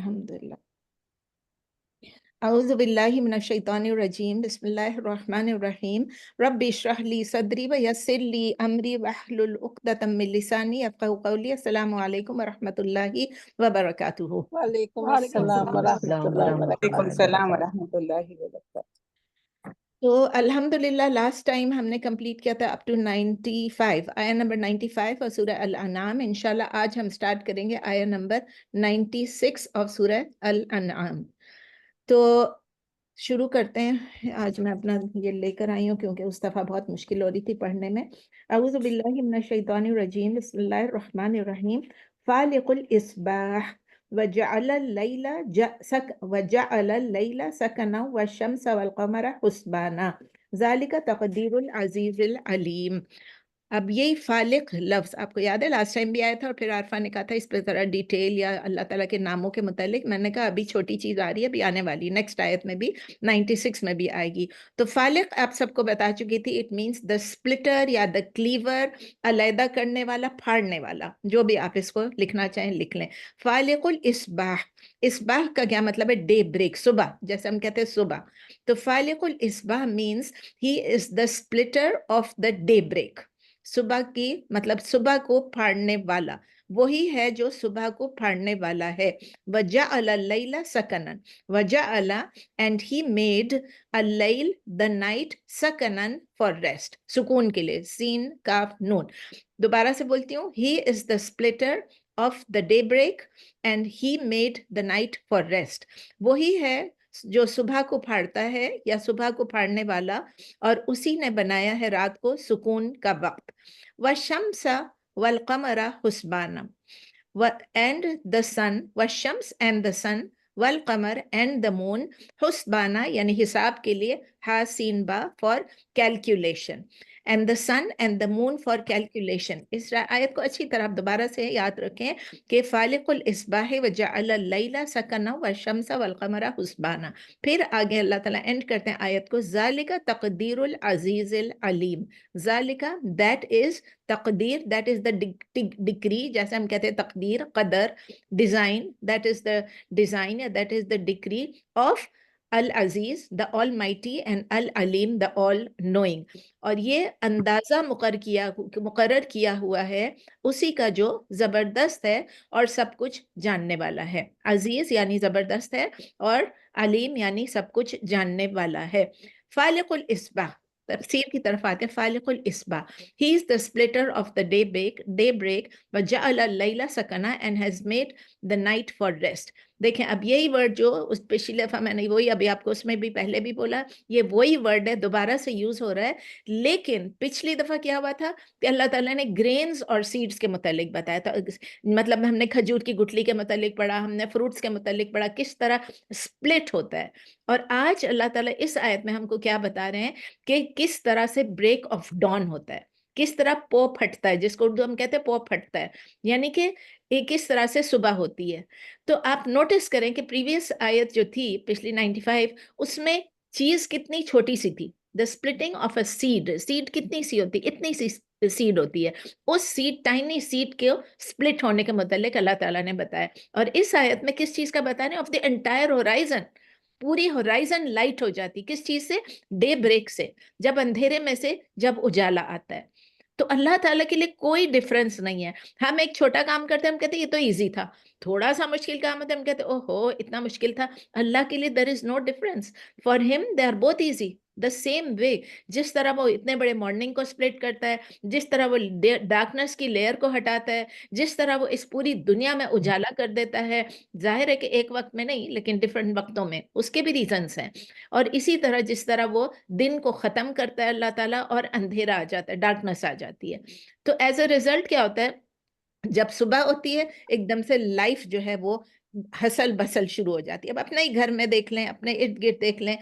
الحمدللہ اعوذ باللہ من الشیطان الرجیم بسم اللہ الرحمن الرحیم رب اشرح لی صدری ویسر لی امری واحلل عقدۃ من لسانی یفقہوا قولی۔ السلام علیکم ورحمۃ اللہ وبرکاتہ۔ وعلیکم وعلیکم السلام ورحمۃ السلام اللہ ورحمۃ وبرکاتہ۔ اللہ وعلیکم السلام وبرکاتہ۔ ورحمۃ اللہ وبرکاتہ۔ تو الحمدللہ لاسٹ ٹائم ہم نے کمپلیٹ کیا تھا اپ ٹو 95 آیا نمبر 95 اور سورہ الانعام۔ انشاءاللہ آج ہم سٹارٹ کریں گے آیا نمبر 96 آف سورہ الانعام۔ تو شروع کرتے ہیں۔ آج میں اپنا یہ لے کر آئی ہوں کیونکہ اس دفعہ بہت مشکل ہو رہی تھی پڑھنے میں۔ اعوذ باللہ من الشیطان الرجیم بسم اللہ الرحمن الرحیم فالق الاصباح وجعل اللیل سکنا والشمس والقمر حسبانا ذالک تقدیر العزیز العلیم۔ اب یہی فالق لفظ آپ کو یاد ہے لاسٹ ٹائم بھی آیا تھا، اور پھر عارفہ نے کہا تھا اس پہ ذرا ڈیٹیل یا اللہ تعالیٰ کے ناموں کے متعلق۔ میں نے کہا ابھی چھوٹی چیز آ رہی ہے، ابھی آنے والی نیکسٹ آیت میں بھی 96 میں بھی آئے گی۔ تو فالق آپ سب کو بتا چکی تھی، اٹ مینس دا سپلٹر یا دا کلیور، علیحدہ کرنے والا، پھاڑنے والا، جو بھی آپ اس کو لکھنا چاہیں لکھ لیں۔ فالق الاصباح، اصباح کا کیا مطلب ہے؟ ڈے بریک، صبح، جیسے ہم کہتے ہیں صبح۔ تو فالق الاصباح means he is the splitter of the day break. صبح کی مطلب صبح کو پھاڑنے والا، وہی ہے جو صبح کو پھاڑنے والا ہے۔ وَجَعَلَ اللَّيْلَ سَكَنًا، وَجَعَلَ and he made اللَّيْل the night سَكَنًا for rest، سکون کے لیے، سین کاف نون۔ دوبارہ سے بولتی ہوں، he is the splitter of the daybreak and he made the night for rest۔ وہی ہے جو صبح کو پھاڑتا ہے یا صبح کو پھاڑنے والا، اور اسی نے بنایا ہے رات کو سکون کا وقت۔ وَالشَّمْسَ وَالْقَمَرَ حُسْبَانًا، and the sun، والشمس and the sun، والقمر and the moon، حسبانہ یعنی حساب کے لیے، ہا سین با for calculation، and the sun and the moon for calculation۔ اس آیت کو اچھی طرح دوبارہ سے یاد رکھیں کہ فالق الاصباح وجعل اللیل سکنا والشمس والقمر حسبانا۔ پھر آگے اللہ تعالیٰ اینڈ کرتے ہیں آیت کو، ذالک تقدیر العزیز العلیم۔ ذالک that is تقدیر، that is the decree، جیسے ہم کہتے ہیں تقدیر، قدر، design, that is the design، that is the decree of Aziz the almighty and Aleem the all knowing۔ اور یہ اندازہ مقرر کیا ہوا ہے اسی کا جو زبردست ہے اور سب کچھ جاننے والا ہے۔ عزیز یعنی زبردست ہے، اور علیم یعنی سب کچھ جاننے والا ہے۔ فالق الاصباح، تفسیر کی طرف آتے ہیں۔ فالق الاصباح، he is the splitter of the daybreak وجعل اللیل سکنا and has made the night for rest۔ دیکھیں اب یہی ورڈ جو اس پچھلے دفعہ میں نے وہی ابھی آپ کو اس میں بھی پہلے بھی بولا، یہ وہی ورڈ ہے، دوبارہ سے یوز ہو رہا ہے۔ لیکن پچھلی دفعہ کیا ہوا تھا کہ اللہ تعالیٰ نے گرینز اور سیڈز کے متعلق بتایا تھا، مطلب ہم نے کھجور کی گٹلی کے متعلق پڑھا، ہم نے فروٹس کے متعلق پڑھا، کس طرح سپلٹ ہوتا ہے۔ اور آج اللہ تعالیٰ اس آیت میں ہم کو کیا بتا رہے ہیں کہ کس طرح سے بریک آف ڈان ہوتا ہے، کس طرح پو پھٹتا ہے، جس کو اردو ہم کہتے ہیں پو پھٹتا ہے، یعنی کہ کس طرح سے صبح ہوتی ہے۔ تو آپ نوٹس کریں کہ پریویس آیت جو تھی پچھلی 95، اس میں چیز کتنی چھوٹی سی تھی۔ The splitting of a seed, seed کتنی سی ہوتی، اتنی سی سیڈ ہوتی ہے، اس سیڈ، ٹائنی سیڈ کے سپلٹ ہونے کے متعلق اللہ تعالیٰ نے بتایا۔ اور اس آیت میں کس چیز کا بتا رہے ہیں؟ آف دی انٹائر ہورائزن، پوری ہورائزن لائٹ ہو جاتی، کس چیز سے؟ ڈے بریک سے، جب اندھیرے میں سے جب اجالا آتا ہے۔ تو اللہ تعالیٰ کے لیے کوئی ڈفرنس نہیں ہے۔ ہم ایک چھوٹا کام کرتے ہیں، ہم کہتے ہیں یہ تو ایزی تھا، تھوڑا سا مشکل کام ہوتا ہے ہم کہتے ہیں اوہ ہو اتنا مشکل تھا۔ اللہ کے لیے there is no difference، for him they are both easy، the same way۔ جس طرح وہ اتنے بڑے مارننگ کو سپلٹ کرتا ہے، جس طرح وہ ڈارکنس کی لیئر کو ہٹاتا ہے، جس طرح وہ اس پوری دنیا میں اجالا کر دیتا ہے، ظاہر ہے کہ ایک وقت میں نہیں لیکن ڈفرینٹ وقتوں میں، اس کے بھی ریزنس ہیں۔ اور اسی طرح جس طرح وہ دن کو ختم کرتا ہے اللہ تعالیٰ، اور اندھیرا آ جاتا ہے، ڈارکنس آ جاتی ہے۔ تو ایز اے ریزلٹ کیا ہوتا ہے؟ جب صبح ہوتی ہے ایک دم سے لائف جو ہے وہ ہسل بسل شروع ہو جاتی ہے۔ اب اپنے ہی گھر میں دیکھ لیں، اپنے ارد گرد دیکھ لیں،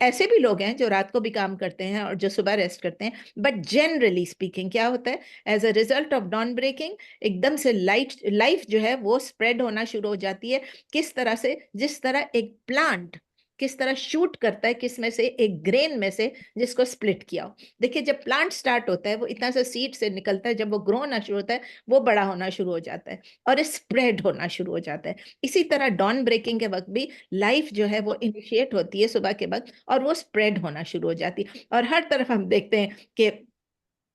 ایسے بھی لوگ ہیں جو رات کو بھی کام کرتے ہیں اور جو صبح ریسٹ کرتے ہیں، بٹ جنرلی اسپیکنگ کیا ہوتا ہے؟ As a result of dawn breaking ایک دم سے لائف جو ہے وہ اسپریڈ ہونا شروع ہو جاتی ہے۔ کس طرح سے؟ جس طرح ایک پلانٹ کس طرح شوٹ کرتا ہے کس میں سے ایک گرین میں سے جس کو سپلٹ کیا ہو. دیکھیے جب پلانٹ سٹارٹ ہوتا ہے وہ اتنا سا سیڈ سے نکلتا ہے, جب وہ گرو ہونا شروع ہوتا ہے وہ بڑا ہونا شروع ہو جاتا ہے اور اسپریڈ ہونا شروع ہو جاتا ہے. اسی طرح ڈان بریکنگ کے وقت بھی لائف جو ہے وہ انیشیٹ ہوتی ہے صبح کے وقت اور وہ اسپریڈ ہونا شروع ہو جاتی ہے, اور ہر طرف ہم دیکھتے ہیں کہ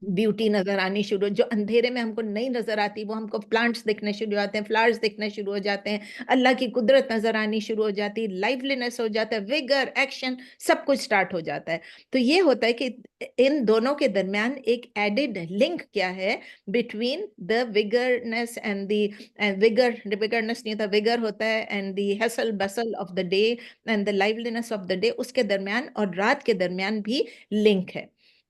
بیوٹی نظر آنی شروع, جو اندھیرے میں ہم کو نہیں نظر آتی وہ ہم کو پلانٹس دیکھنے شروع ہو جاتے ہیں, فلاورز دیکھنے شروع ہو جاتے ہیں, اللہ کی قدرت نظر آنی شروع ہو جاتی, لائفلینس ہو جاتا ہے, ویگر, ایکشن, سب کچھ سٹارٹ ہو جاتا ہے. تو یہ ہوتا ہے کہ ان دونوں کے درمیان ایک ایڈڈ لنک کیا ہے بٹوین دا ویگرنس اینڈ دی ویگرنس نہیں ہوتا, ویگر ہوتا ہے and the hustle bustle of the day and the liveliness of the day, اس کے درمیان اور رات کے درمیان بھی لنک ہے.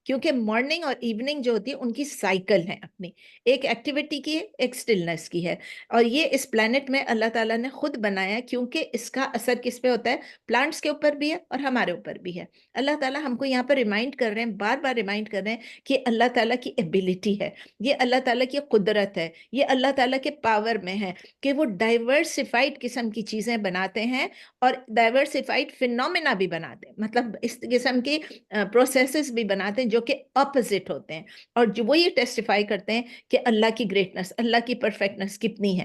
کیونکہ مارننگ اور ایوننگ جو ہوتی ہے ان کی سائیکل ہے اپنی, ایک ایکٹیویٹی کی ہے ایک سٹلنس کی ہے, اور یہ اس پلانٹ میں اللہ تعالیٰ نے خود بنایا کیونکہ اس کا اثر کس پہ ہوتا ہے, پلانٹس کے اوپر بھی ہے اور ہمارے اوپر بھی ہے. اللہ تعالیٰ ہم کو یہاں پر ریمائنڈ کر رہے ہیں, بار بار ریمائنڈ کر رہے ہیں کہ اللہ تعالیٰ کی ایبیلٹی ہے, یہ اللہ تعالیٰ کی قدرت ہے, یہ اللہ تعالیٰ کے پاور میں ہے کہ وہ ڈائیورسفائڈ قسم کی چیزیں بناتے ہیں اور ڈائیورسفائڈ فینومینا بھی بناتے ہیں, مطلب اس قسم کی پروسیسز بھی بناتے ہیں جو کہ اپوزٹ ہوتے ہیں, اور جو وہ یہ ٹیسٹیفائی کرتے ہیں کہ اللہ کی گریٹنس, اللہ کی پرفیکٹنس کتنی ہے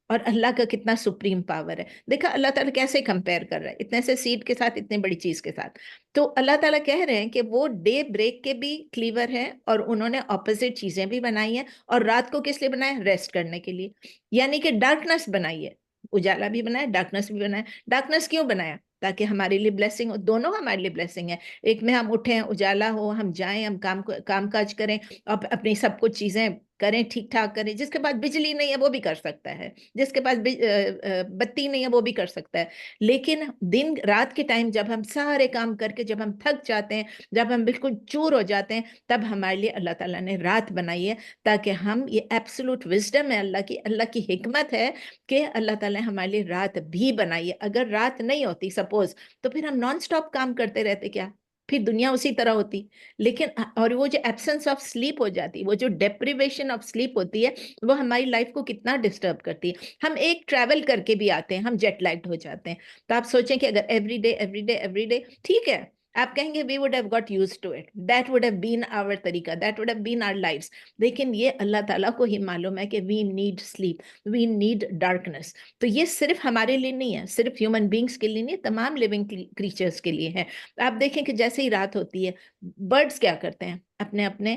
اور اللہ کا کتنا سپریم پاور ہے. دیکھا اللہ تعالیٰ کیسے کمپیئر کر رہا ہے اتنے سے سیڈ کے ساتھ, اتنی بڑی چیز کے ساتھ. تو اللہ تعالیٰ کہہ رہے ہیں کہ وہ ڈے بریک کے بھی کلیور ہیں اور انہوں نے اپوزٹ چیزیں بھی بنائی ہیں, اور رات کو کس لیے بنایا, ریسٹ کرنے کے لیے, یعنی کہ ڈارکنس بنائی ہے, اجالا بھی بنایا, ڈارکنس بھی بنایا. ڈارکنس کیوں بنایا, تاکہ ہمارے لیے بلیسنگ ہو, دونوں ہمارے لیے بلیسنگ ہے. ایک میں ہم اٹھیں, اجالا ہو, ہم جائیں, ہم کام کاج کریں اور اپنی سب کچھ چیزیں کریں, ٹھیک ٹھاک کریں. جس کے پاس بجلی نہیں ہے وہ بھی کر سکتا ہے, جس کے پاس بتی نہیں ہے وہ بھی کر سکتا ہے. لیکن دن رات کے ٹائم جب ہم سارے کام کر کے جب ہم تھک جاتے ہیں, جب ہم بالکل چور ہو جاتے ہیں, تب ہمارے لیے اللہ تعالیٰ نے رات بنائی ہے تاکہ ہم, یہ ایبسولوٹ وزڈم ہے اللہ کی حکمت ہے کہ اللہ تعالیٰ نے ہمارے لیے رات بھی بنائی ہے. اگر رات نہیں ہوتی سپوز, تو پھر ہم نان سٹاپ کام کرتے رہتے, کیا پھر دنیا اسی طرح ہوتی. لیکن اور وہ جو ایبسنس آف سلیپ ہو جاتی, وہ جو ڈیپریویشن آف سلیپ ہوتی ہے, وہ ہماری لائف کو کتنا ڈسٹرب کرتی ہے. ہم ایک ٹریول کر کے بھی آتے ہیں, ہم جیٹ لیگڈ ہو جاتے ہیں. تو آپ سوچیں کہ اگر ایوری ڈے ٹھیک ہے, آپ کہیں گے we would have got used to it, that would have been our طریقہ, that would have been our lives. لیکن یہ اللہ تعالیٰ کو ہی معلوم ہے کہ we need sleep, we need darkness. تو یہ صرف ہمارے لیے نہیں ہے, صرف ہیومن بینگز کے لیے نہیں, تمام لیونگ کریچرز کے لیے ہے. آپ دیکھیں کہ جیسے ہی رات ہوتی ہے, برڈز کیا کرتے ہیں, اپنے اپنے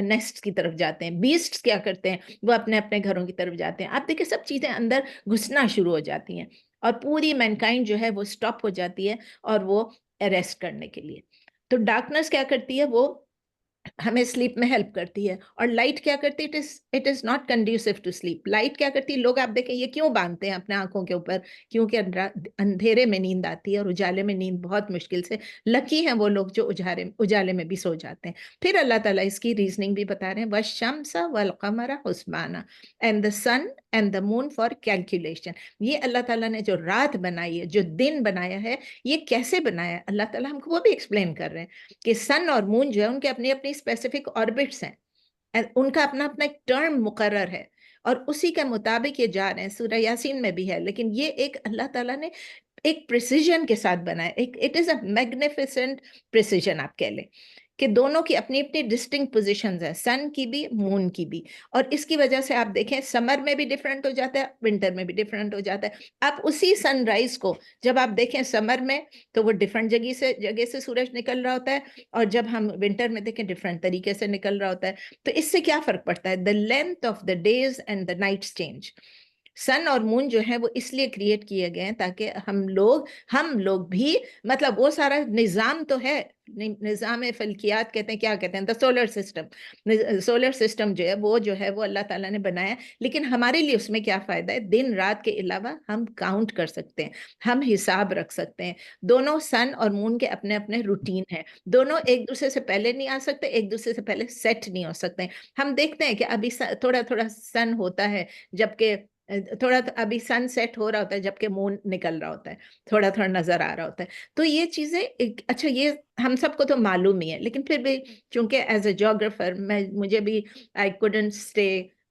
نیسٹ کی طرف جاتے ہیں. بیسٹس کیا کرتے ہیں, وہ اپنے اپنے گھروں کی طرف جاتے ہیں. آپ دیکھیں سب چیزیں اندر گھسنا شروع ہو جاتی ہیں, اور پوری مینکائنڈ جو ہے وہ سٹاپ ہو جاتی ہے اور وہ اریسٹ کرنے کے لیے. تو ڈارکنس کیا کرتی ہے, وہ ہمیں سلیپ میں ہیلپ کرتی ہے. اور لائٹ کیا کرتی ہے, it is not conducive to sleep. Light کیا کرتی ہے, لوگ آپ دیکھیں یہ کیوں باندھتے ہیں اپنے آنکھوں کے اوپر, کیونکہ اندھیرے میں نیند آتی ہے اور اجالے میں نیند بہت مشکل سے. لکی ہیں وہ لوگ جو اجالے میں بھی سو جاتے ہیں. پھر اللہ تعالیٰ اس کی ریزننگ بھی بتا رہے ہیں, وَالشَّمْسَ وَالْقَمَرَ حُسْبَانًا and the sun and the moon for calculation. یہ اللہ تعالیٰ نے جو رات بنائی ہے, جو دن بنایا ہے, یہ کیسے بنایا ہے اللہ تعالیٰ ہم کو وہ بھی ایکسپلین کر رہے ہیں کہ سن اور مون جو ہے ان کے اپنی اپنی اسپیسیفک آربٹس ہیں, ان کا اپنا اپنا ایک ٹرم مقرر ہے, اور اسی کے مطابق یہ جا رہے ہیں. سورہ یاسین میں بھی ہے, لیکن یہ ایک اللہ تعالیٰ نے ایک پریسیجن کے ساتھ بنایا. It is a magnificent precision آپ کہہ لیں, کہ دونوں کی اپنی اپنی ڈسٹنکٹ پوزیشنز ہیں, سن کی بھی مون کی بھی. اور اس کی وجہ سے آپ دیکھیں سمر میں بھی ڈفرینٹ ہو جاتا ہے, ونٹر میں بھی ڈفرینٹ ہو جاتا ہے. آپ اسی سن رائز کو جب آپ دیکھیں سمر میں تو وہ ڈفرینٹ جگہ سے سورج نکل رہا ہوتا ہے, اور جب ہم ونٹر میں دیکھیں ڈفرینٹ طریقے سے نکل رہا ہوتا ہے. تو اس سے کیا فرق پڑتا ہے, the length of the days and the nights change. Sun اور مون جو ہے وہ اس لیے کریٹ کیے گئے ہیں تاکہ ہم لوگ بھی, مطلب وہ سارا نظام تو ہے, نظام فلکیات کہتے ہیں, کیا کہتے ہیں, دا سولر سسٹم جو ہے وہ اللہ تعالیٰ نے بنایا. لیکن ہمارے لیے اس میں کیا فائدہ ہے, دن رات کے علاوہ ہم کاؤنٹ کر سکتے ہیں, ہم حساب رکھ سکتے ہیں. دونوں سن اور مون کے اپنے اپنے روٹین ہیں, دونوں ایک دوسرے سے پہلے نہیں آ سکتے, ایک دوسرے سے پہلے سیٹ نہیں ہو سکتے. ہم دیکھتے ہیں کہ ابھی تھوڑا تھوڑا سن ہوتا ہے, جبکہ ابھی سن سیٹ ہو رہا ہوتا ہے, جبکہ مون نکل رہا ہوتا ہے, تھوڑا تھوڑا نظر آ رہا ہوتا ہے. تو یہ چیزیں اچھا, یہ ہم سب کو تو معلوم ہی ہے, لیکن پھر بھی چونکہ ایز اے جیوگرافر مجھے بھی I couldn't stay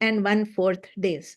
and 1/4 days,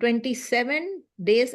27.5 days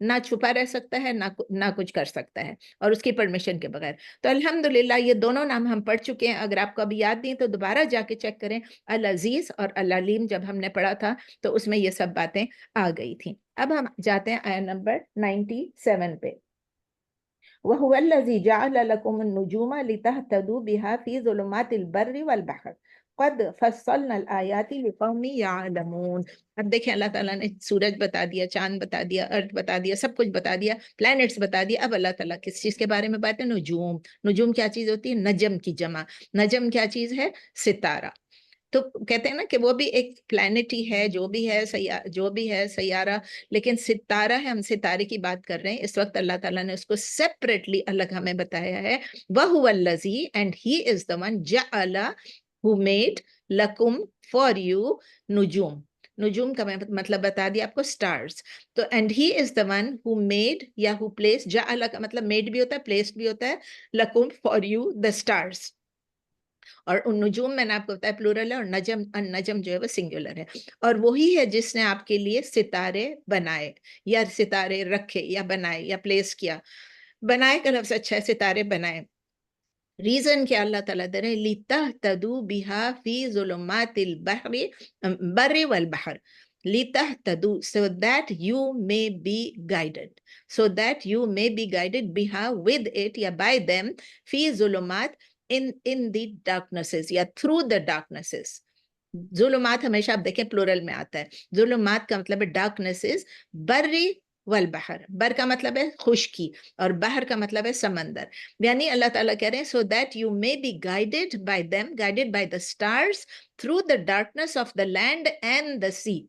نہ چھپا رہ سکتا ہے نہ کچھ کر سکتا ہے اور اس کی پرمیشن کے بغیر. تو الحمدللہ یہ دونوں نام ہم پڑھ چکے ہیں. اگر آپ کو ابھی یاد نہیں تو دوبارہ جا کے چیک کریں. العزیز اور العلیم جب ہم نے پڑھا تھا تو اس میں یہ سب باتیں آ گئی تھیں. اب ہم جاتے ہیں آیت نمبر 97 پہ. وَهُوَ الَّذِي جَعَلَ لَكُمُ النُّجُومَ لِتَهْتَدُوا بِهَا فِي ظُلُمَاتِ الْبَرِّ وَالْبَحْرِ قَدْ فَصَّلْنَا الْآيَاتِ لِقَوْمٍ يَعْلَمُونَ. اب دیکھیں اللہ تعالیٰ نے سورج بتا دیا, چاند بتا دیا, ارتھ بتا دیا, سب کچھ بتا دیا, پلانٹس بتا دیا. اب اللہ تعالیٰ کس چیز کے بارے میں بات ہے؟ نجوم. نجوم کیا چیز ہوتی ہے؟ نجم کی جمع. نجم کیا چیز ہے؟ ستارہ. تو کہتے ہیں نا کہ وہ بھی ایک پلانٹ ہی ہے, جو بھی ہے سیارہ, لیکن ستارہ ہے. ہم ستارے کی بات کر رہے ہیں اس وقت. اللہ تعالیٰ نے اس کو سیپریٹلی الگ ہمیں بتایا ہے. وَهُوَ الَّذِي, and he is the one, جَعَلَ, who made, لَكُمْ, for you, نجوم. نجوم کا مطلب بتا دیا آپ کو, سٹارز. تو and he is the one who made یا who placed. جَعَلَ کا مطلب made بھی ہوتا ہے, placed بھی ہوتا ہے. لَكُمْ, for you, the stars. اور ان نجوم میں نے آپ کو بتایا پلورل ہے, اور نجم جو ہے وہ سنگولر ہے. اور وہی ہے جس نے آپ کے لیے ستارے بنائے یا ستارے رکھے یا بنائے یا پلیس کیا. بنائے کا لفظ اچھا ہے, ستارے بنائے. ریزن کیا اللہ تعالیٰ دے رہے؟ لِتَهْتَدُوا بِهَا فِي ظُلُمَاتِ الْبَرِّ وَالْبَحْرِ. لِتَهْتَدُوا, so that you may be guided. So that you may be guided بِهَا, with it یا by them, فِي ظُلُمَات, in the darknesses یا through the darknesses. ظلمات ہمیشہ آپ دیکھیں پلورل میں آتا ہے. ظلمات کا مطلب ہے darknesses. بری والبحر, بر کا مطلب ہے خشکی اور بحر کا مطلب ہے سمندر. یعنی اللہ تعالیٰ کہہ رہے ہیں so that you may be guided by them, guided by the stars, through the darkness of the land and the sea.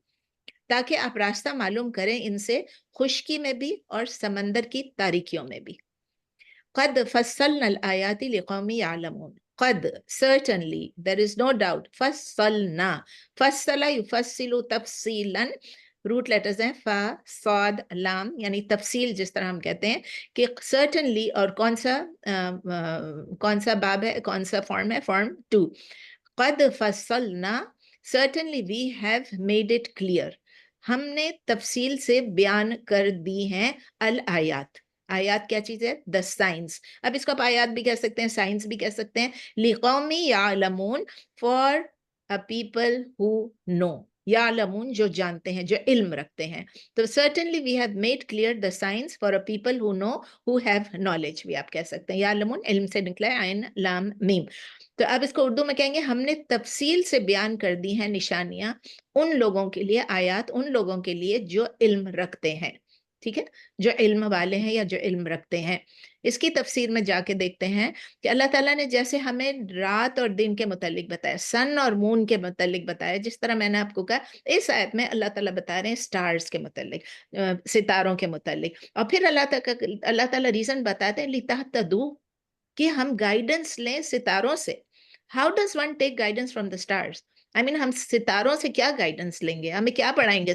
تاکہ آپ راستہ معلوم کریں ان سے, خشکی میں بھی اور سمندر کی تاریکیوں میں بھی. قد فصلنا الآیات لقوم یعلمون. قد, certainly, there is no doubt. فصلنا, فصل یفصل تفصیلا, روٹ لیٹرز ہیں فا, صاد, لام, یعنی تفصیل جس طرح ہم کہتے ہیں کہ certainly. اور کون سا باب ہے, کون سا فارم ہے؟ فارم 2. قد فصلنا, certainly we have made it clear. ہم نے تفصیل سے بیان کر دی ہیں الآیات. آیات کیا چیز ہے؟ the signs. اب اس کو آپ آیات بھی کہہ سکتے ہیں, سائنس بھی کہہ سکتے ہیں. لِقَوْمِ يَعْلَمُونَ, for a people who know. یعلمون, جو جانتے ہیں, جو علم رکھتے ہیں. تو certainly we have made clear the signs for a people who know, who have knowledge بھی آپ کہہ سکتے ہیں. یعلمون علم سے نکلا ہے, عین لام میم. تو اب اس کو اردو میں کہیں گے ہم نے تفصیل سے بیان کر دی ہیں نشانیاں ان لوگوں کے لیے, آیات ان لوگوں کے لیے جو علم رکھتے ہیں. ٹھیک ہے, جو علم والے ہیں یا جو علم رکھتے ہیں. اس کی تفسیر میں جا کے دیکھتے ہیں کہ اللہ تعالیٰ نے جیسے ہمیں رات اور دن کے متعلق بتایا, سن اور مون کے متعلق بتایا, جس طرح میں نے آپ کو کہا اس آیت میں اللہ تعالیٰ بتا رہے ہیں سٹارز کے متعلق, ستاروں کے متعلق. اور پھر اللہ تعالیٰ ریزن بتاتے ہیں لِتَهْتَدُوا, کہ ہم گائیڈنس لیں ستاروں سے. How does one take guidance from the stars? ہم ستاروں سے کیا گائیڈنس لیں گے؟ ہمیں کیا پڑھائیں گے؟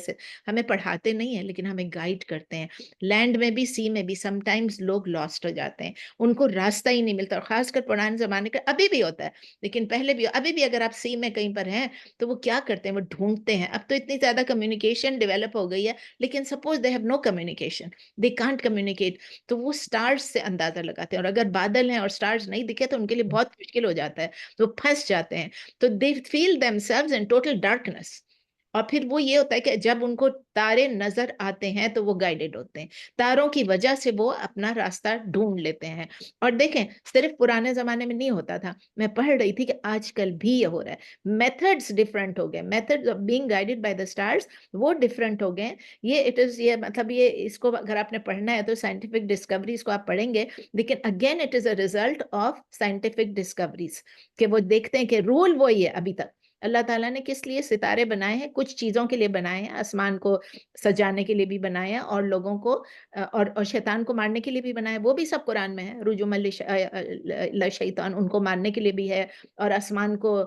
ہمیں پڑھاتے نہیں ہیں لیکن ہمیں گائیڈ کرتے ہیں. لینڈ میں بھی, سی میں بھی سم ٹائمز لوگ لاسٹ ہو جاتے ہیں, ان کو راستہ ہی نہیں ملتا. اور خاص کر پرانے زمانے کا ابھی بھی ہوتا ہے, لیکن پہلے بھی, ابھی بھی اگر آپ سی میں کہیں پر ہیں تو وہ کیا کرتے ہیں؟ وہ ڈھونڈتے ہیں. اب تو اتنی زیادہ کمیونیکیشن ڈیولپ ہو گئی ہے, لیکن suppose they have no communication, they can't communicate, تو وہ سٹارز سے اندازہ لگاتے ہیں. اور اگر بادل ہیں اور سٹارز نہیں دکھے تو ان کے لیے بہت مشکل ہو جاتا ہے, تو پھنس جاتے ہیں. تو they feel themselves in total darkness. اور پھر وہ یہ ہوتا ہے کہ جب ان کو تارے نظر آتے ہیں تو وہ گائیڈڈ ہوتے ہیں. تاروں کی وجہ سے وہ اپنا راستہ ڈھونڈ لیتے ہیں. اور دیکھیں صرف پرانے زمانے میں نہیں ہوتا تھا, میں پڑھ رہی تھی کہ آج کل بھی یہ ہو رہا ہے. میتھڈز ڈفرینٹ ہو گئے, methods of being guided by the stars وہ ڈفرینٹ ہو گئے. یہ مطلب یہ اس کو اگر آپ نے پڑھنا ہے تو سائنٹیفک ڈسکوریز کو آپ پڑھیں گے, لیکن again it is a result of scientific discoveries, کہ وہ دیکھتے ہیں کہ رول وہی ہے. ابھی تک اللہ تعالیٰ نے کس لیے ستارے بنائے ہیں؟ کچھ چیزوں کے لیے بنائے ہیں, آسمان کو سجانے کے لیے بھی بنائے ہیں, اور لوگوں کو اور شیطان کو مارنے کے لیے بھی بنائے. وہ بھی سب قرآن میں ہے, رجوم للشیطان, ان کو مارنے کے لیے بھی ہے, اور آسمان کو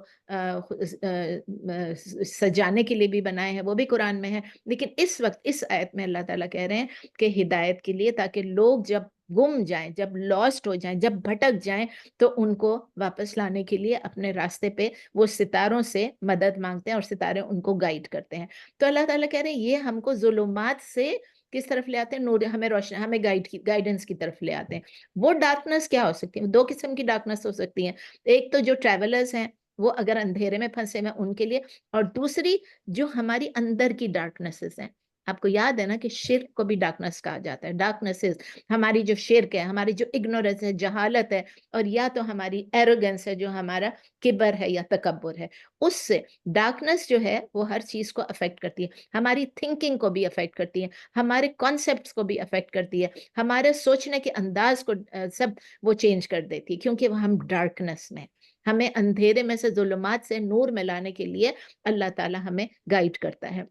سجانے کے لیے بھی بنائے ہیں, وہ بھی قرآن میں ہے. لیکن اس وقت اس آیت میں اللہ تعالیٰ کہہ رہے ہیں کہ ہدایت کے لیے, تاکہ لوگ جب گم جائیں, جب لاسٹ ہو جائیں, جب بھٹک جائیں, تو ان کو واپس لانے کے لیے اپنے راستے پہ وہ ستاروں سے مدد مانگتے ہیں, اور ستارے ان کو گائیڈ کرتے ہیں. تو اللہ تعالیٰ کہہ رہے ہیں یہ ہم کو ظلمات سے کس طرف لے آتے ہیں؟ نور، ہمیں روشنی، ہمیں گائیڈنس کی طرف لے آتے ہیں. وہ ڈارکنس کیا ہو سکتی ہے؟ دو قسم کی ڈارکنس ہو سکتی ہیں. ایک تو جو ٹریولرز ہیں وہ اگر اندھیرے میں پھنسے ہیں ان کے لیے، اور دوسری جو ہماری اندر کی ڈارکنسز ہیں. آپ کو یاد ہے نا کہ شرک کو بھی ڈارکنس کہا جاتا ہے. ڈارکنسز ہماری جو شرک ہے، ہماری جو اگنورنس ہے، جہالت ہے، اور یا تو ہماری ایروگنس ہے جو ہمارا کبر ہے یا تکبر ہے. اس سے ڈارکنس جو ہے وہ ہر چیز کو افیکٹ کرتی ہے. ہماری تھنکنگ کو بھی افیکٹ کرتی ہے، ہمارے کانسیپٹس کو بھی افیکٹ کرتی ہے، ہمارے سوچنے کے انداز کو سب وہ چینج کر دیتی ہے، کیونکہ وہ ہم ڈارکنس میں. ہمیں اندھیرے میں سے، ظلمات سے نور میں لانے کے لیے اللہ تعالیٰ ہمیں گائیڈ کرتا ہے.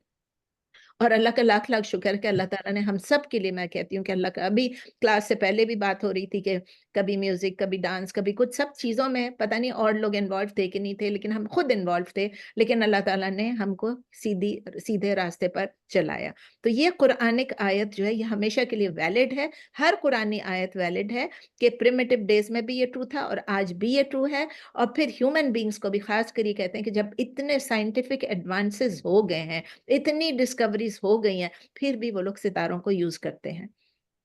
اور اللہ کا لاکھ لاکھ شکر کہ اللہ تعالیٰ نے ہم سب کے لیے، میں کہتی ہوں کہ اللہ کا، ابھی کلاس سے پہلے بھی بات ہو رہی تھی کہ کبھی میوزک، کبھی ڈانس، کبھی کچھ، سب چیزوں میں پتہ نہیں اور لوگ انوالو تھے کہ نہیں تھے، لیکن ہم خود انوالو تھے. لیکن اللہ تعالیٰ نے ہم کو سیدھے راستے پر چلایا. تو یہ قرآنک آیت جو ہے یہ ہمیشہ کے لیے ویلڈ ہے. ہر قرآنی آیت ویلڈ ہے کہ پریمیٹیو ڈیز میں بھی یہ ٹرو تھا اور آج بھی یہ ٹرو ہے. اور پھر ہیومن بینگز کو بھی خاص کر یہ کہتے ہیں کہ جب اتنے سائنٹیفک ایڈوانسز ہو گئے ہیں، اتنی ڈسکوریز ہو گئی ہیں، پھر بھی وہ لوگ ستاروں کو یوز کرتے ہیں.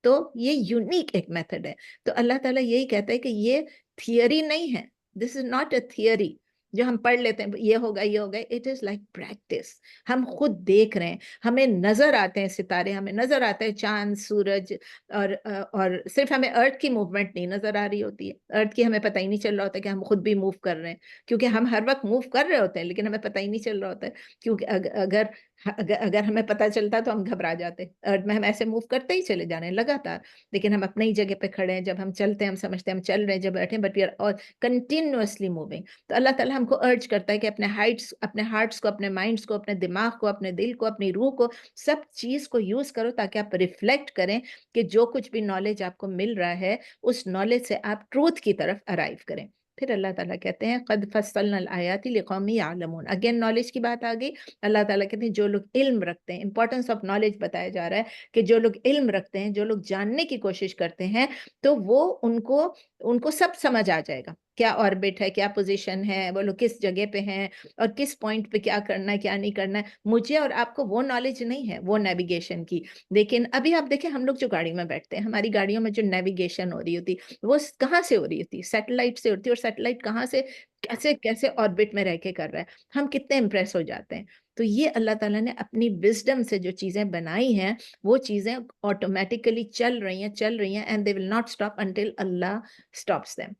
تو یہ یونیک ایک میتھڈ ہے. تو اللہ تعالیٰ یہی کہتا ہے کہ یہ تھیوری نہیں ہے. دس از ناٹ اے تھیوری جو ہم پڑھ لیتے ہیں یہ ہوگا یہ ہوگا. It is like practice. ہم خود دیکھ رہے ہیں، ہمیں نظر آتے ہیں ستارے، ہمیں نظر آتا ہے چاند، سورج، اور صرف ہمیں ارتھ کی موومنٹ نہیں نظر آ رہی ہوتی ہے. ارتھ کی ہمیں پتہ ہی نہیں چل رہا ہوتا کہ ہم خود بھی موو کر رہے ہیں، کیونکہ ہم ہر وقت موو کر رہے ہوتے ہیں لیکن ہمیں پتہ ہی نہیں چل رہا ہوتا ہے. کیونکہ اگر ہمیں پتہ چلتا تو ہم گھبرا جاتے. ارتھ میں ہم ایسے موو کرتے ہی چلے جا رہے ہیں لگاتار، لیکن ہم اپنی جگہ پہ کھڑے ہیں. جب ہم چلتے ہیں ہم سمجھتے ہیں ہم چل رہے ہیں، جب بیٹھے ہیں بٹ وی آر اور کنٹینیوسلی موونگ. تو اللہ تعالیٰ ہم کو ارج کرتا ہے کہ اپنے ہارٹس کو، اپنے مائنڈس کو، اپنے دماغ کو، اپنے دل کو، اپنی روح کو، سب چیز کو یوز کرو تاکہ آپ ریفلیکٹ کریں کہ جو کچھ بھی نالج آپ کو مل رہا ہے اس نالج سے آپ ٹروتھ کی طرف ارائیو کریں. پھر اللہ تعالیٰ کہتے ہیں قد فصلنا الآیات لقوم یعلمون. اگین نالج کی بات آ گئی. اللہ تعالیٰ کہتے ہیں جو لوگ علم رکھتے ہیں، امپورٹنس آف نالج بتایا جا رہا ہے کہ جو لوگ علم رکھتے ہیں، جو لوگ جاننے کی کوشش کرتے ہیں، تو وہ ان کو سب سمجھ آ جائے گا. کیا آربٹ ہے، کیا پوزیشن ہے، وہ لوگ کس جگہ پہ ہیں، اور کس پوائنٹ پہ کیا کرنا ہے، کیا نہیں کرنا ہے. مجھے اور آپ کو وہ نالج نہیں ہے وہ نیویگیشن کی. لیکن ابھی آپ دیکھیں ہم لوگ جو گاڑی میں بیٹھتے ہیں، ہماری گاڑیوں میں جو نیویگیشن ہو رہی ہوتی وہ کہاں سے ہو رہی ہوتی؟ سیٹلائٹ سے ہوتی ہے. اور سیٹلائٹ کہاں سے کیسے آربٹ میں رہ کے کر رہا ہے. ہم کتنے امپریس ہو جاتے ہیں. تو یہ اللہ تعالیٰ نے اپنی وزڈم سے جو چیزیں بنائی ہیں وہ چیزیں آٹومیٹیکلی چل رہی ہیں and they will not stop until Allah stops them.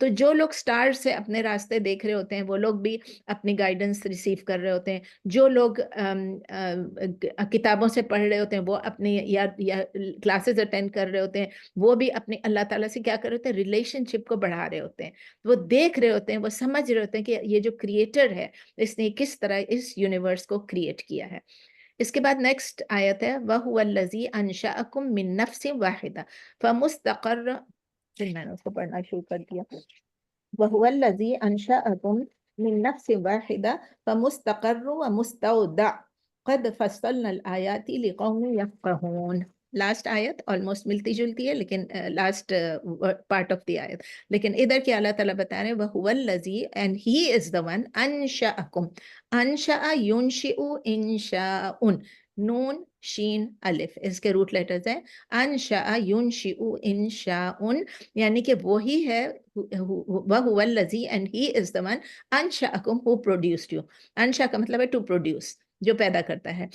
تو جو لوگ سٹار سے اپنے راستے دیکھ رہے ہوتے ہیں وہ لوگ بھی اپنی گائیڈنس ریسیو کر رہے ہوتے ہیں. جو لوگ کتابوں سے پڑھ رہے ہوتے ہیں وہ اپنی یا کلاسز اٹینڈ کر رہے ہوتے ہیں، وہ بھی اپنی اللہ تعالیٰ سے کیا کر رہے ہوتے ہیں؟ ریلیشن شپ کو بڑھا رہے ہوتے ہیں. وہ دیکھ رہے ہوتے ہیں، وہ سمجھ رہے ہوتے ہیں کہ یہ جو کریٹر ہے اس نے کس طرح اس یونیورس کو کریٹ کیا ہے. اس کے بعد نیکسٹ آیت ہے وَهُوَ الَّذِي أَنشَأَكُم مِّن نَفْسٍ وَاحِدَةٍ فَمُسْتَقَرٌّ. پھر میں نے اس کو پڑھنا شروع کر دیا. وَهُوَ الَّذِي أَنشَأَكُم مِّن نَفْسٍ وَاحِدَةٍ فَمُسْتَقَرٌّ وَمُسْتَوْدَعٌ قَدْ فَصَّلْنَا الْآيَاتِ لِقَوْمٍ يَفْقَهُونَ. لاسٹ آیت آلموسٹ ملتی جلتی ہے لیکن لاسٹ پارٹ آف دی آیت. لیکن ادھر کیا اللہ تعالیٰ بتا رہے ہیں وَهُوَ الَّذِي and he is the one أَنشَأَكُم. انشاء ينشئ انشاء. نون شین الف اس کے روٹ لیٹرز ہیں. انشاء ينشئ انشاء یعنی کہ وہی ہے وَهُوَ الَّذِي and he is the one أَنشَأَكُم who produced you. انشاء کا مطلب ہے to produce، جو پیدا کرتا ہے.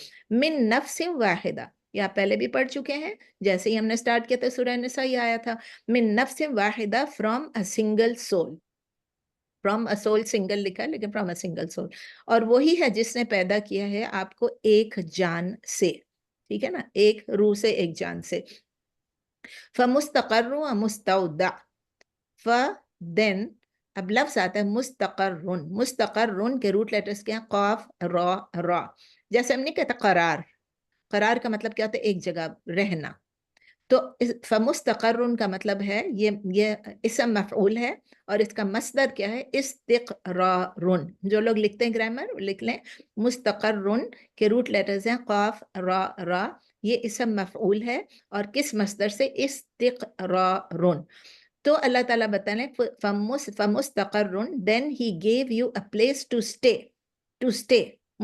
من نفس واحدہ، یہ آپ پہلے بھی پڑھ چکے ہیں. جیسے ہی ہم نے سٹارٹ کیا تھا سورہ نساء یہ آیا تھا من نفس واحدہ from a single soul. From a soul single لکھا لیکن فرام اے سنگل سول. اور وہی ہے جس نے پیدا کیا ہے آپ کو ایک جان سے. ٹھیک ہے نا، ایک روح سے، ایک جان سے. فَمُسْتَقَرٌّ وَمُسْتَوْدَعٌ. دین اب لفظ آتا ہے مستقرن. مستقرن کے روٹ لیٹرز کیا ہیں؟ قاف را را. جیسے ہم نہیں کہتے قرار. قرار کا مطلب کیا ہوتا ہے؟ ایک جگہ رہنا. تو فمستقرن کا مطلب ہے یہ اسم مفعول ہے اور اس کا مصدر کیا ہے؟ استقرارن. جو لوگ لکھتے ہیں گرامر لکھ لیں مستقرن کے روٹ لیٹرز ہیں قاف را را. یہ اسم مفعول ہے اور کس مصدر سے؟ استقرارن. تو اللہ تعالیٰ بتائیں فمستقرن then he gave you a place to stay.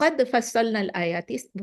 قد فصلنا الآيات,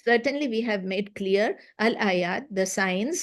certainly we have made clear al-ayat, the signs,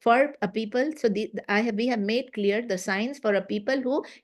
for a people, so we have made clear the signs for a people who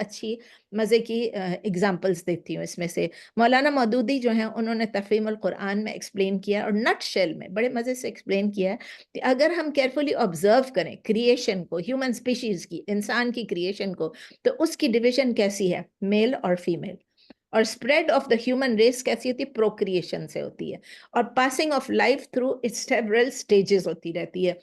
اچھی مزے کی اگزامپلس دیتی ہوں اس میں سے۔ مولانا مودودی جو ہیں انہوں نے تفہیم القرآن میں ایکسپلین کیا، اور نٹ شیل میں بڑے مزے سے ایکسپلین کیا ہے کہ اگر ہم کیئرفلی آبزرو کریں کریشن کو، ہیومن سپیشیز کی، انسان کی کریشن کو، تو اس کی ڈویژن کیسی ہے؟ میل اور فیمیل۔ اور spread of the human race کیسی ہوتی ہے؟ پروکریشن سے ہوتی ہے۔ اور passing of life through its several stages ہوتی رہتی ہے۔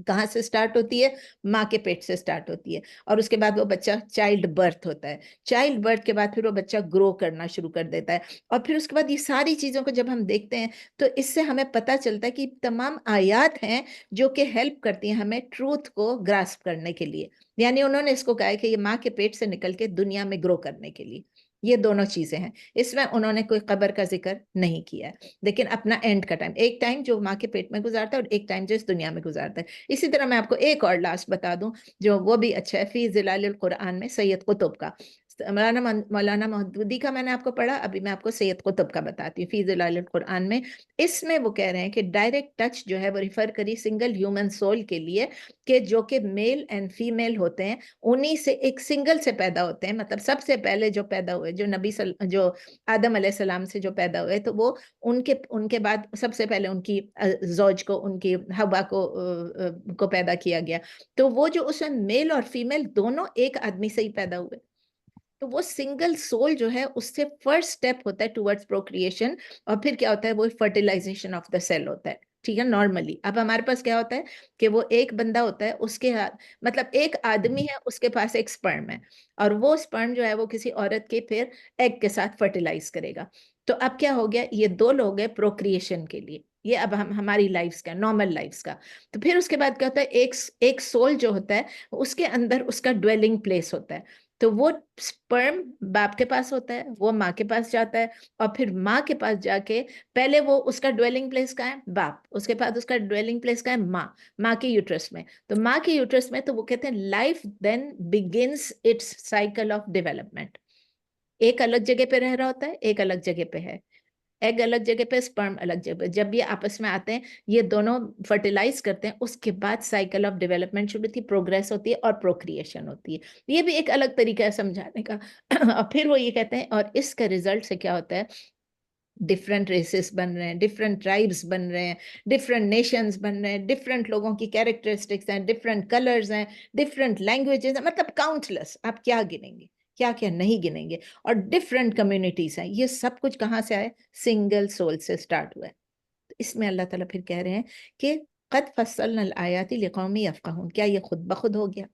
کہاں سے سٹارٹ ہوتی ہے؟ ماں کے پیٹ سے سٹارٹ ہوتی ہے، اور اس کے بعد وہ بچہ چائلڈ برتھ ہوتا ہے، چائلڈ برتھ کے بعد پھر وہ بچہ گرو کرنا شروع کر دیتا ہے، اور پھر اس کے بعد یہ ساری چیزوں کو جب ہم دیکھتے ہیں تو اس سے ہمیں پتہ چلتا ہے کہ تمام آیات ہیں جو کہ ہیلپ کرتی ہیں ہمیں ٹروتھ کو گراسپ کرنے کے لیے۔ یعنی انہوں نے اس کو کہا ہے کہ یہ ماں کے پیٹ سے نکل کے دنیا میں گرو کرنے کے لیے، یہ دونوں چیزیں ہیں۔ اس میں انہوں نے کوئی قبر کا ذکر نہیں کیا ہے، لیکن اپنا اینڈ کا ٹائم، ایک ٹائم جو ماں کے پیٹ میں گزارتا ہے اور ایک ٹائم جو اس دنیا میں گزارتا ہے۔ اسی طرح میں آپ کو ایک اور لاسٹ بتا دوں جو وہ بھی اچھا ہے، فی ظلال القرآن میں سید قطب کا، مولانا مودودی کا میں نے آپ کو پڑھا، ابھی میں آپ کو سید قطب کا بتاتی ہوں فی ظلال القرآن میں۔ اس میں وہ کہہ رہے ہیں کہ ڈائریکٹ ٹچ جو ہے وہ ریفر کری سنگل ہیومن سول کے لیے، کہ جو کہ میل اینڈ فیمیل ہوتے ہیں، انہی سے ایک سنگل سے پیدا ہوتے ہیں، مطلب سب سے پہلے جو پیدا ہوئے، جو جو آدم علیہ السلام سے جو پیدا ہوئے، تو وہ ان کے بعد سب سے پہلے ان کی زوج کو، ان کی حوا کو پیدا کیا گیا، تو وہ جو اس میں میل اور فیمیل دونوں ایک آدمی سے ہی پیدا ہوئے، تو وہ سنگل سول جو ہے اس سے فرسٹ سٹیپ ہوتا ہے ٹورڈز پروکریشن، اور پھر کیا ہوتا ہے؟ وہ فرٹیلائزیشن آف دا سیل ہوتا ہے، ٹھیک ہے، نارملی۔ اب ہمارے پاس کیا ہوتا ہے کہ وہ ایک بندہ ہوتا ہے، اس کے مطلب ایک آدمی ہے، اس کے پاس ایک سپرم ہے، اور وہ سپرم جو ہے وہ کسی عورت کے پھر ایگ کے ساتھ فرٹیلائز کرے گا۔ تو اب کیا ہو گیا؟ یہ دو لوگ ہیں پروکریشن کے لیے، یہ اب ہماری لائفز کا، نارمل لائفز کا۔ تو پھر اس کے بعد کیا ہوتا ہے؟ ایک سول جو ہوتا ہے اس کے اندر اس کا ڈویلنگ پلیس ہوتا ہے، تو وہ سپرم باپ کے پاس ہوتا ہے، وہ ماں کے پاس جاتا ہے، اور پھر ماں کے پاس جا کے پہلے وہ اس کا ڈویلنگ پلیس کا ہے باپ، اس کے بعد اس کا ڈویلنگ پلیس کا ہے ماں کے یوٹرس میں۔ تو ماں کے یوٹرس میں تو وہ کہتے ہیں life then begins its cycle of development. ایک الگ جگہ پہ رہ رہا ہوتا ہے، ایک الگ جگہ پہ ہے، ایگ الگ جگہ پہ، سپرم الگ جگہ پہ، جب یہ آپس میں آتے ہیں یہ دونوں فرٹیلائز کرتے ہیں، اس کے بعد سائیکل آف ڈیولپمنٹ شروع ہوتی ہے، پروگریس ہوتی ہے اور پروکریشن ہوتی ہے۔ یہ بھی ایک الگ طریقہ ہے سمجھانے کا۔ اور پھر وہ یہ کہتے ہیں، اور اس کا ریزلٹ سے کیا ہوتا ہے؟ ڈفرینٹ ریسز بن رہے ہیں، ڈفرینٹ ٹرائبس بن رہے ہیں، ڈفرینٹ نیشنز بن رہے ہیں، ڈفرینٹ لوگوں کی کیریکٹرسٹکس ہیں، ڈفرینٹ کلرز ہیں، ڈفرینٹ لینگویجز ہیں، مطلب کاؤنٹلیس، آپ کیا گنیں گے، کیا کیا نہیں گنیں گے، اور ڈفرینٹ کمیونٹیز ہیں۔ یہ سب کچھ کہاں سے آئے؟ سنگل سول سے سٹارٹ ہوا ہے۔ تو اس میں اللہ تعالیٰ پھر کہہ رہے ہیں کہ قد فصلنا الآیات لقوم یفقہون، کیا یہ خود بخود ہو گیا؟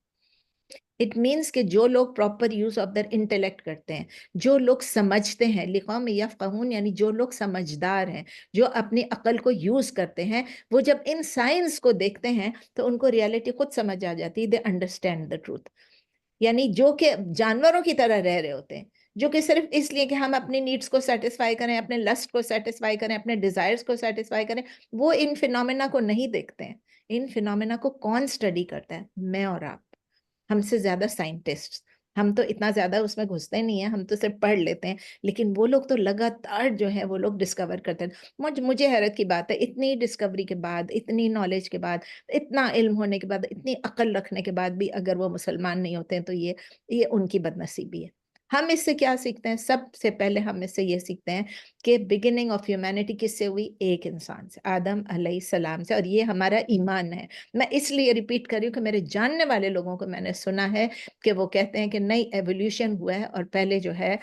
اٹ مینس کہ جو لوگ proper use of their intellect کرتے ہیں، جو لوگ سمجھتے ہیں، لقوم یفقہون یعنی جو لوگ سمجھدار ہیں، جو اپنی عقل کو یوز کرتے ہیں، وہ جب ان سائنس کو دیکھتے ہیں تو ان کو ریالٹی خود سمجھ آ جاتی ہے، دے انڈرسٹینڈ دا ٹروتھ۔ یعنی جو کہ جانوروں کی طرح رہ رہے ہوتے ہیں، جو کہ صرف اس لیے کہ ہم اپنی نیڈز کو سیٹسفائی کریں، اپنے لسٹ کو سیٹسفائی کریں، اپنے ڈیزائرز کو سیٹسفائی کریں، وہ ان فینومینا کو نہیں دیکھتے ہیں۔ ان فینومینا کو کون سٹڈی کرتا ہے؟ میں اور آپ، ہم سے زیادہ سائنٹسٹ، ہم تو اتنا زیادہ اس میں گھستے نہیں ہیں، ہم تو صرف پڑھ لیتے ہیں، لیکن وہ لوگ تو لگاتار جو ہے وہ لوگ ڈسکور کرتے ہیں۔ مجھے حیرت کی بات ہے، اتنی ڈسکوری کے بعد، اتنی نالج کے بعد، اتنا علم ہونے کے بعد، اتنی عقل رکھنے کے بعد بھی اگر وہ مسلمان نہیں ہوتے ہیں تو یہ ان کی بد نصیبی ہے۔ ہم اس سے کیا سیکھتے ہیں؟ سب سے پہلے ہم اس سے یہ سیکھتے ہیں کہ بگننگ آف ہیومینٹی کس سے ہوئی؟ ایک انسان سے، آدم علیہ السلام سے، اور یہ ہمارا ایمان ہے۔ میں اس لیے ریپیٹ کر رہی ہوں کہ میرے جاننے والے لوگوں کو میں نے سنا ہے کہ وہ کہتے ہیں کہ نئی ایولیوشن ہوا ہے اور پہلے جو ہے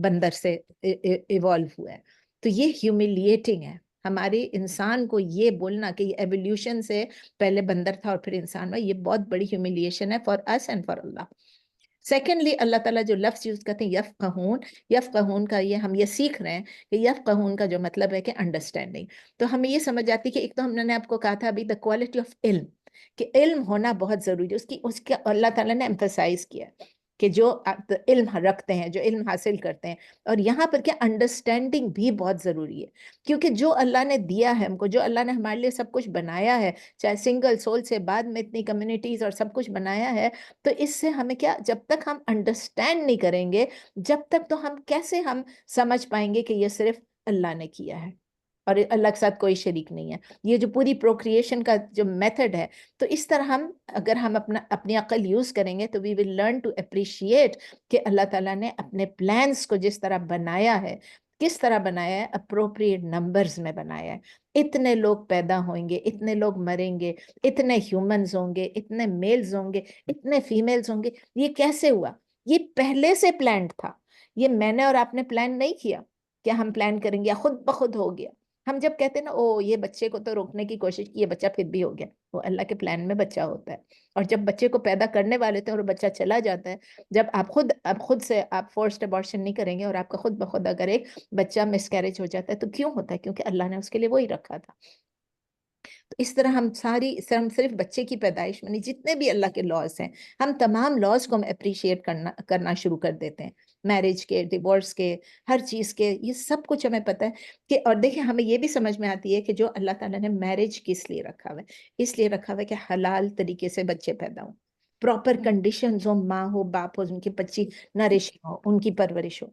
بندر سے ایوالو ہوا ہے۔ تو یہ ہیومیلیٹنگ ہے ہماری انسان کو، یہ بولنا کہ یہ ایولیوشن سے پہلے بندر تھا اور پھر انسان ہوا، یہ بہت بڑی ہیومیلیشن ہے for us and for Allah. Secondly, اللہ تعالیٰ جو لفظ یوز کرتے ہیں یفقہون، یفقہون کا یہ ہم یہ سیکھ رہے ہیں کہ یفقہون کا جو مطلب ہے کہ انڈرسٹینڈنگ۔ تو ہمیں یہ سمجھ آتی کہ ایک تو ہم نے آپ کو کہا تھا ابھی دا کوالٹی آف علم، کہ علم ہونا بہت ضروری ہے، اس کا اللہ تعالیٰ نے ایمفیسائز کیا کہ جو علم رکھتے ہیں، جو علم حاصل کرتے ہیں، اور یہاں پر کیا انڈرسٹینڈنگ بھی بہت ضروری ہے، کیونکہ جو اللہ نے دیا ہے ہم کو، جو اللہ نے ہمارے لیے سب کچھ بنایا ہے، چاہے سنگل سول سے بعد میں اتنی کمیونٹیز اور سب کچھ بنایا ہے، تو اس سے ہمیں کیا، جب تک ہم انڈرسٹینڈ نہیں کریں گے، جب تک تو ہم کیسے ہم سمجھ پائیں گے کہ یہ صرف اللہ نے کیا ہے۔ اور اللہ کے ساتھ کوئی شریک نہیں ہے. یہ جو پوری پروکریشن کا جو میتھڈ ہے، تو اس طرح اگر ہم اپنی عقل یوز کریں گے تو وی ول لرن ٹو اپریشیٹ کہ اللہ تعالیٰ نے اپنے پلانس کو جس طرح بنایا ہے، کس طرح بنایا ہے، اپروپریٹ نمبرز میں بنایا ہے. اتنے لوگ پیدا ہوئیں گے، اتنے لوگ مریں گے، اتنے ہیومنز ہوں گے، اتنے میلز ہوں گے، اتنے فیمیلز ہوں گے. یہ کیسے ہوا؟ یہ پہلے سے پلانڈ تھا. یہ میں نے اور آپ نے پلان نہیں کیا کہ ہم پلان کریں گے، خود بخود ہو گیا. ہم جب کہتے ہیں نا او یہ بچے کو تو روکنے کی کوشش کی، یہ بچہ پھر بھی ہو گیا، وہ اللہ کے پلان میں بچہ ہوتا ہے. اور جب بچے کو پیدا کرنے والے تھے اور بچہ چلا جاتا ہے، جب آپ خود سے آپ فورسڈ ابارشن نہیں کریں گے اور آپ کا خود بخود اگر ایک بچہ مس کیریج ہو جاتا ہے تو کیوں ہوتا ہے؟ کیونکہ اللہ نے اس کے لیے وہی رکھا تھا. تو اس طرح ہم صرف بچے کی پیدائش میں نہیں، جتنے بھی اللہ کے لاز ہیں، ہم تمام لاز کو ہم اپریشیٹ کرنا شروع کر دیتے ہیں. میرج کے، ڈیورس کے، ہر چیز کے، یہ سب کچھ ہمیں پتہ ہے کہ. اور دیکھیں ہمیں یہ بھی سمجھ میں آتی ہے کہ جو اللہ تعالیٰ نے میرج کس لیے رکھا ہوا ہے، اس لیے رکھا ہوا ہے کہ حلال طریقے سے بچے پیدا ہوں، پراپر کنڈیشنز ہو، ماں ہو، باپ ہو، ان کی بچی نرشنگ ہو، ان کی پرورش ہو،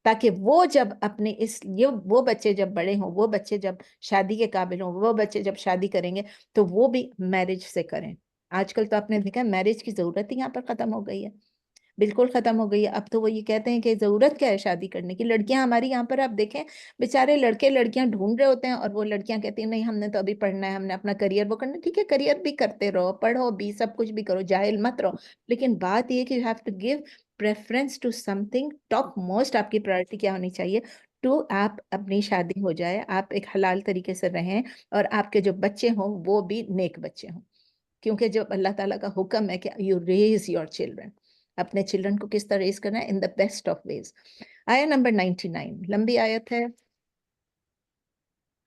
تاکہ وہ جب اپنے وہ بچے جب بڑے ہوں، وہ بچے جب شادی کے قابل ہوں، وہ بچے جب شادی کریں گے تو وہ بھی میرج سے کریں. آج کل تو آپ نے دیکھا میرج کی ضرورت ہی یہاں پر ختم ہو گئی ہے، بالکل ختم ہو گئی ہے. اب تو وہ یہ کہتے ہیں کہ ضرورت کیا ہے شادی کرنے کی. لڑکیاں ہماری یہاں پر آپ دیکھیں بیچارے لڑکے لڑکیاں ڈھونڈ رہے ہوتے ہیں، اور وہ لڑکیاں کہتی ہیں نہیں ہم نے تو ابھی پڑھنا ہے، ہم نے اپنا کریئر وہ کرنا ہے. ٹھیک ہے، کریئر بھی کرتے رہو، پڑھو بھی، سب کچھ بھی کرو، جاہل مت رہو، لیکن بات یہ کہ you have to give preference to something top most. آپ کی پرائورٹی کیا ہونی چاہیے؟ آپ اپنی شادی ہو جائے، آپ ایک حلال طریقے سے رہیں، اور آپ کے جو بچے ہوں وہ بھی نیک بچے ہوں. کیونکہ جب اللہ تعالیٰ کا حکم ہے کہ you raise your children، اپنے چلڈرن کو کس طرح ریز کرنا ہے؟ in the best of ways. آیت نمبر 99 لمبی آیت ہے.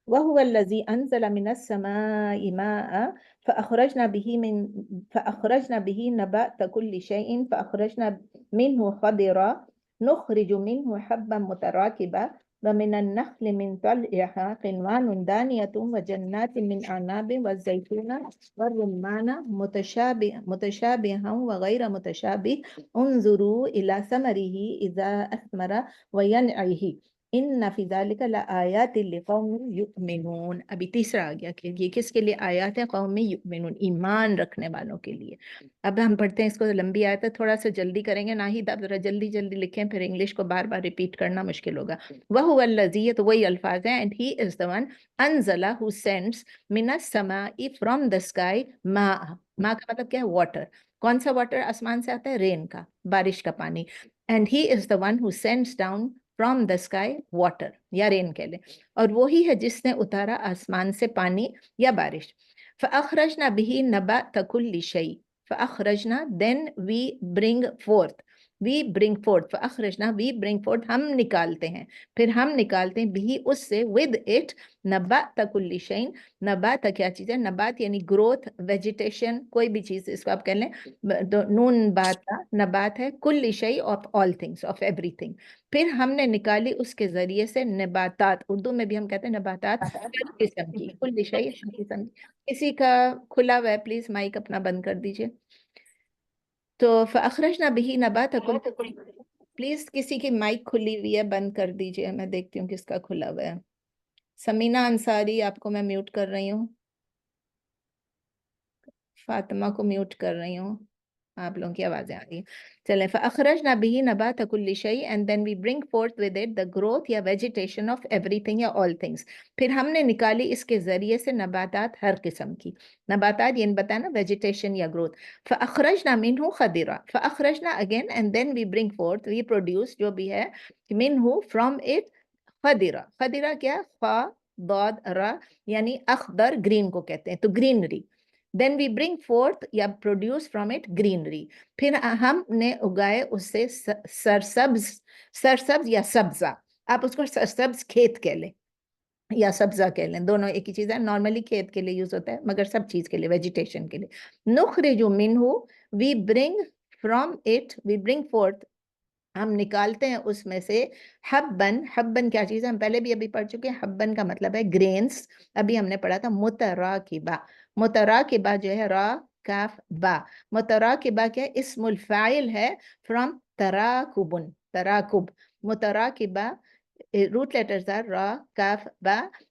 وَهُوَ الَّذِي أَنزَلَ مِنَ السَّمَاءِ مَاءً فَأَخْرَجْنَا بِهِ نَبَاتَ كُلِّ شَيْءٍ فَأَخْرَجْنَا مِنْهُ خَضِرًا نُخْرِجُ مِنْهُ حَبًّا مُتَرَاكِبًا وَمِنَ النَّخْلِ مِنْ طَلْعِهَا قِنْوَانٌ دَانِيَةٌ وَجَنَّاتٍ مِنْ أَعْنَابٍ وَالزَّيْتُونَ وَالرُّمَّانَ مُتَشَابِهًا وَغَيْرَ مُتَشَابِهٍ انظُرُوا إِلَى ثَمَرِهِ إِذَا أَثْمَرَ وَيَنْعِهِ ان فی ذالک لآیات لقوم یؤمنون. ابھی تیسرا آ گیا کہ یہ کس کے لیے آیات ہیں؟ قوم یؤمنون، ایمان رکھنے والوں کے لیے. اب ہم پڑھتے ہیں اس کو، لمبی آیت ہے، تھوڑا سا جلدی کریں گے. ناہید آپ ذرا جلدی جلدی لکھیں، پھر انگلش کو بار بار ریپیٹ کرنا مشکل ہوگا. وَهُوَ الَّذِي، تو وہی الفاظ ہیں. and he is the one انزل who sends من السماء from the sky ماء. ماء کا مطلب کیا ہے؟ واٹر. کون سا واٹر آسمان سے آتا ہے؟ رین کا، بارش کا پانی. and he is the one who sends down from the sky water، یا رین کہہ لیں، اور وہی ہے جس نے اتارا آسمان سے پانی یا بارش. فَأَخْرَجْنَا بِهِ نَبَاتَ كُلِّ شَيْءٍ فَأَخْرَجْنَا then we bring forth، فَأَخْرَجْنَا we bring forth، ہم نکالتے ہیں، پھر ہم نکالتے ہیں بھی اس سے with it نبات كُلِّ شَيْءٍ. نبات کیا چیز ہے؟ نبات یعنی گروتھ، ویجیٹیشن، کوئی بھی چیز اس کو آپ کہہ لیں. نون بات کا نبات ہے، کل شیء of all things, of everything. پھر ہم نے نکالی اس کے ذریعے سے نباتات. اردو میں بھی ہم کہتے ہیں نباتات، ہر قسم کی، کل شیء ہر قسم کی. کسی کا کھلا ہوا ہے پلیز مائک اپنا بند کر دیجئے. تو فَأَخْرَجْنَا بِهِ نَبَاتَ كُلِّ، پلیز کسی کی مائک کھلی ہوئی ہے بند کر دیجئے، میں دیکھتی ہوں کس کا کھلا ہوا ہے. سمینہ انصاری آپ کو میں میوٹ کر رہی ہوں، فاطمہ کو میوٹ کر رہی ہوں، آپ لوگوں کی آوازیں آ رہی ہیں. چلیں فَأَخْرَجْنَا بِهِ نَبَاتَ كُلِّ شَيْءٍ and then we bring forth with it the growth یا vegetation of everything یا all things. پھر ہم نے نکالی اس کے ذریعے سے نباتات ہر قسم کی. نباتات یہ بتایا نا vegetation یا growth. فَأَخْرَجْنَا مِنْهُ خَضِرًا، فَأَخْرَجْنَا again and then we bring forth، we produce جو بھی ہے، مِنْهُ from it خَضِرًا. خَضِرًا کیا؟ خا ضاد را، یعنی اخضر، گرین کو کہتے ہیں، تو greenery. then we bring forth یا produce from it greenery. پھر ہم نے اگائے اس سے سرسبز یا سبزہ. آپ اس کو سرسبز کھیت کہہ لیں یا سبزہ کہہ لیں، دونوں ایک ہی چیز ہے. نارملی کھیت کے لیے یوز ہوتا ہے مگر سب چیز کے لیے، ویجیٹیشن کے لیے. نخرج منہ، we bring from it، we bring forth، ہم نکالتے ہیں اس میں سے حبن. حبن کیا چیز ہے؟ ہم پہلے بھی ابھی پڑھ چکے ہیں. حبن کا مطلب ہے گرینز. ابھی ہم نے پڑھا تھا متراکبہ. متراکبہ جو ہے را کاف با. متراکبہ کیا ہے؟ اسم الفاعل ہے from تراکبن، تراکب. متراکبہ root letters are ra, kaf, ba,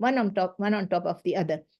one on top of the other।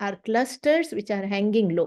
are clusters which are hanging low,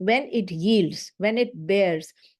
when it yields, when it bears,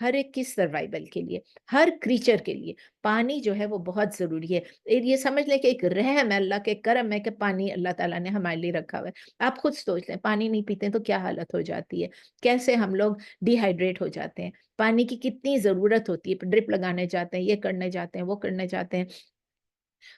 ہر ایک کی سروائیول کے لیے، ہر کریچر کے لیے پانی جو ہے وہ بہت ضروری ہے۔ یہ سمجھ لیں کہ ایک رحم ہے، اللہ کے کرم ہے کہ پانی اللہ تعالیٰ نے ہمارے لیے رکھا ہوا ہے۔ آپ خود سوچ لیں، پانی نہیں پیتے ہیں تو کیا حالت ہو جاتی ہے، کیسے ہم لوگ ڈی ہائیڈریٹ ہو جاتے ہیں، پانی کی کتنی ضرورت ہوتی ہے، ڈرپ لگانے جاتے ہیں، یہ کرنے جاتے ہیں، وہ کرنے جاتے ہیں۔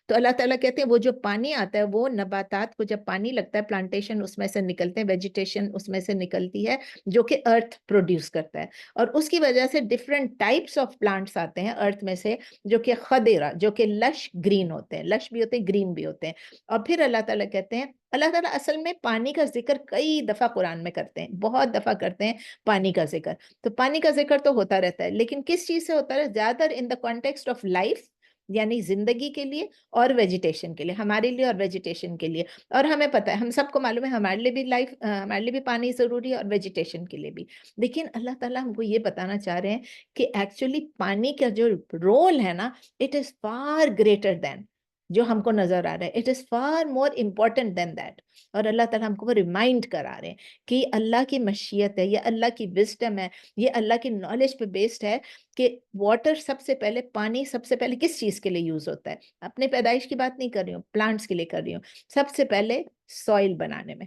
تو اللہ تعالیٰ کہتے ہیں وہ جو پانی آتا ہے، وہ نباتات کو جب پانی لگتا ہے، پلانٹیشن اس میں سے نکلتے ہیں، ویجیٹیشن اس میں سے نکلتی ہے جو کہ ارتھ پروڈیوس کرتا ہے، اور اس کی وجہ سے ڈفرینٹ ٹائپس آف پلانٹس آتے ہیں ارتھ میں سے، جو کہ خضرا، جو کہ لش گرین ہوتے ہیں، لش بھی ہوتے ہیں، گرین بھی ہوتے ہیں۔ اور پھر اللہ تعالیٰ کہتے ہیں، اللہ تعالیٰ اصل میں پانی کا ذکر کئی دفعہ قرآن میں کرتے ہیں، بہت دفعہ کرتے ہیں پانی کا ذکر۔ تو پانی کا ذکر تو ہوتا رہتا ہے، لیکن کس چیز سے ہوتا ہے؟ زیادہ تر ان دا کانٹیکسٹ آف لائف، یعنی زندگی کے لیے اور ویجیٹیشن کے لیے، ہمارے لیے اور ویجیٹیشن کے لیے۔ اور ہمیں پتہ ہے، ہم سب کو معلوم ہے، ہمارے لیے بھی ہمارے لیے بھی پانی ضروری ہے اور ویجیٹیشن کے لیے بھی۔ لیکن اللہ تعالیٰ ہم کو یہ بتانا چاہ رہے ہیں کہ ایکچولی پانی کا جو رول ہے نا، it is far greater than جو ہم کو نظر آ رہا ہے، it is far more important than that. اور اللہ تعالیٰ ہم کو وہ ریمائنڈ کرا رہے ہیں کہ یہ اللہ کی مشیت ہے، یہ اللہ کی وزڈم ہے، یہ اللہ کی نالج پہ بیسڈ ہے کہ واٹر سب سے پہلے، پانی سب سے پہلے کس چیز کے لیے یوز ہوتا ہے؟ اپنے پیدائش کی بات نہیں کر رہی ہوں، پلانٹس کے لیے کر رہی ہوں۔ سب سے پہلے سوئل بنانے میں،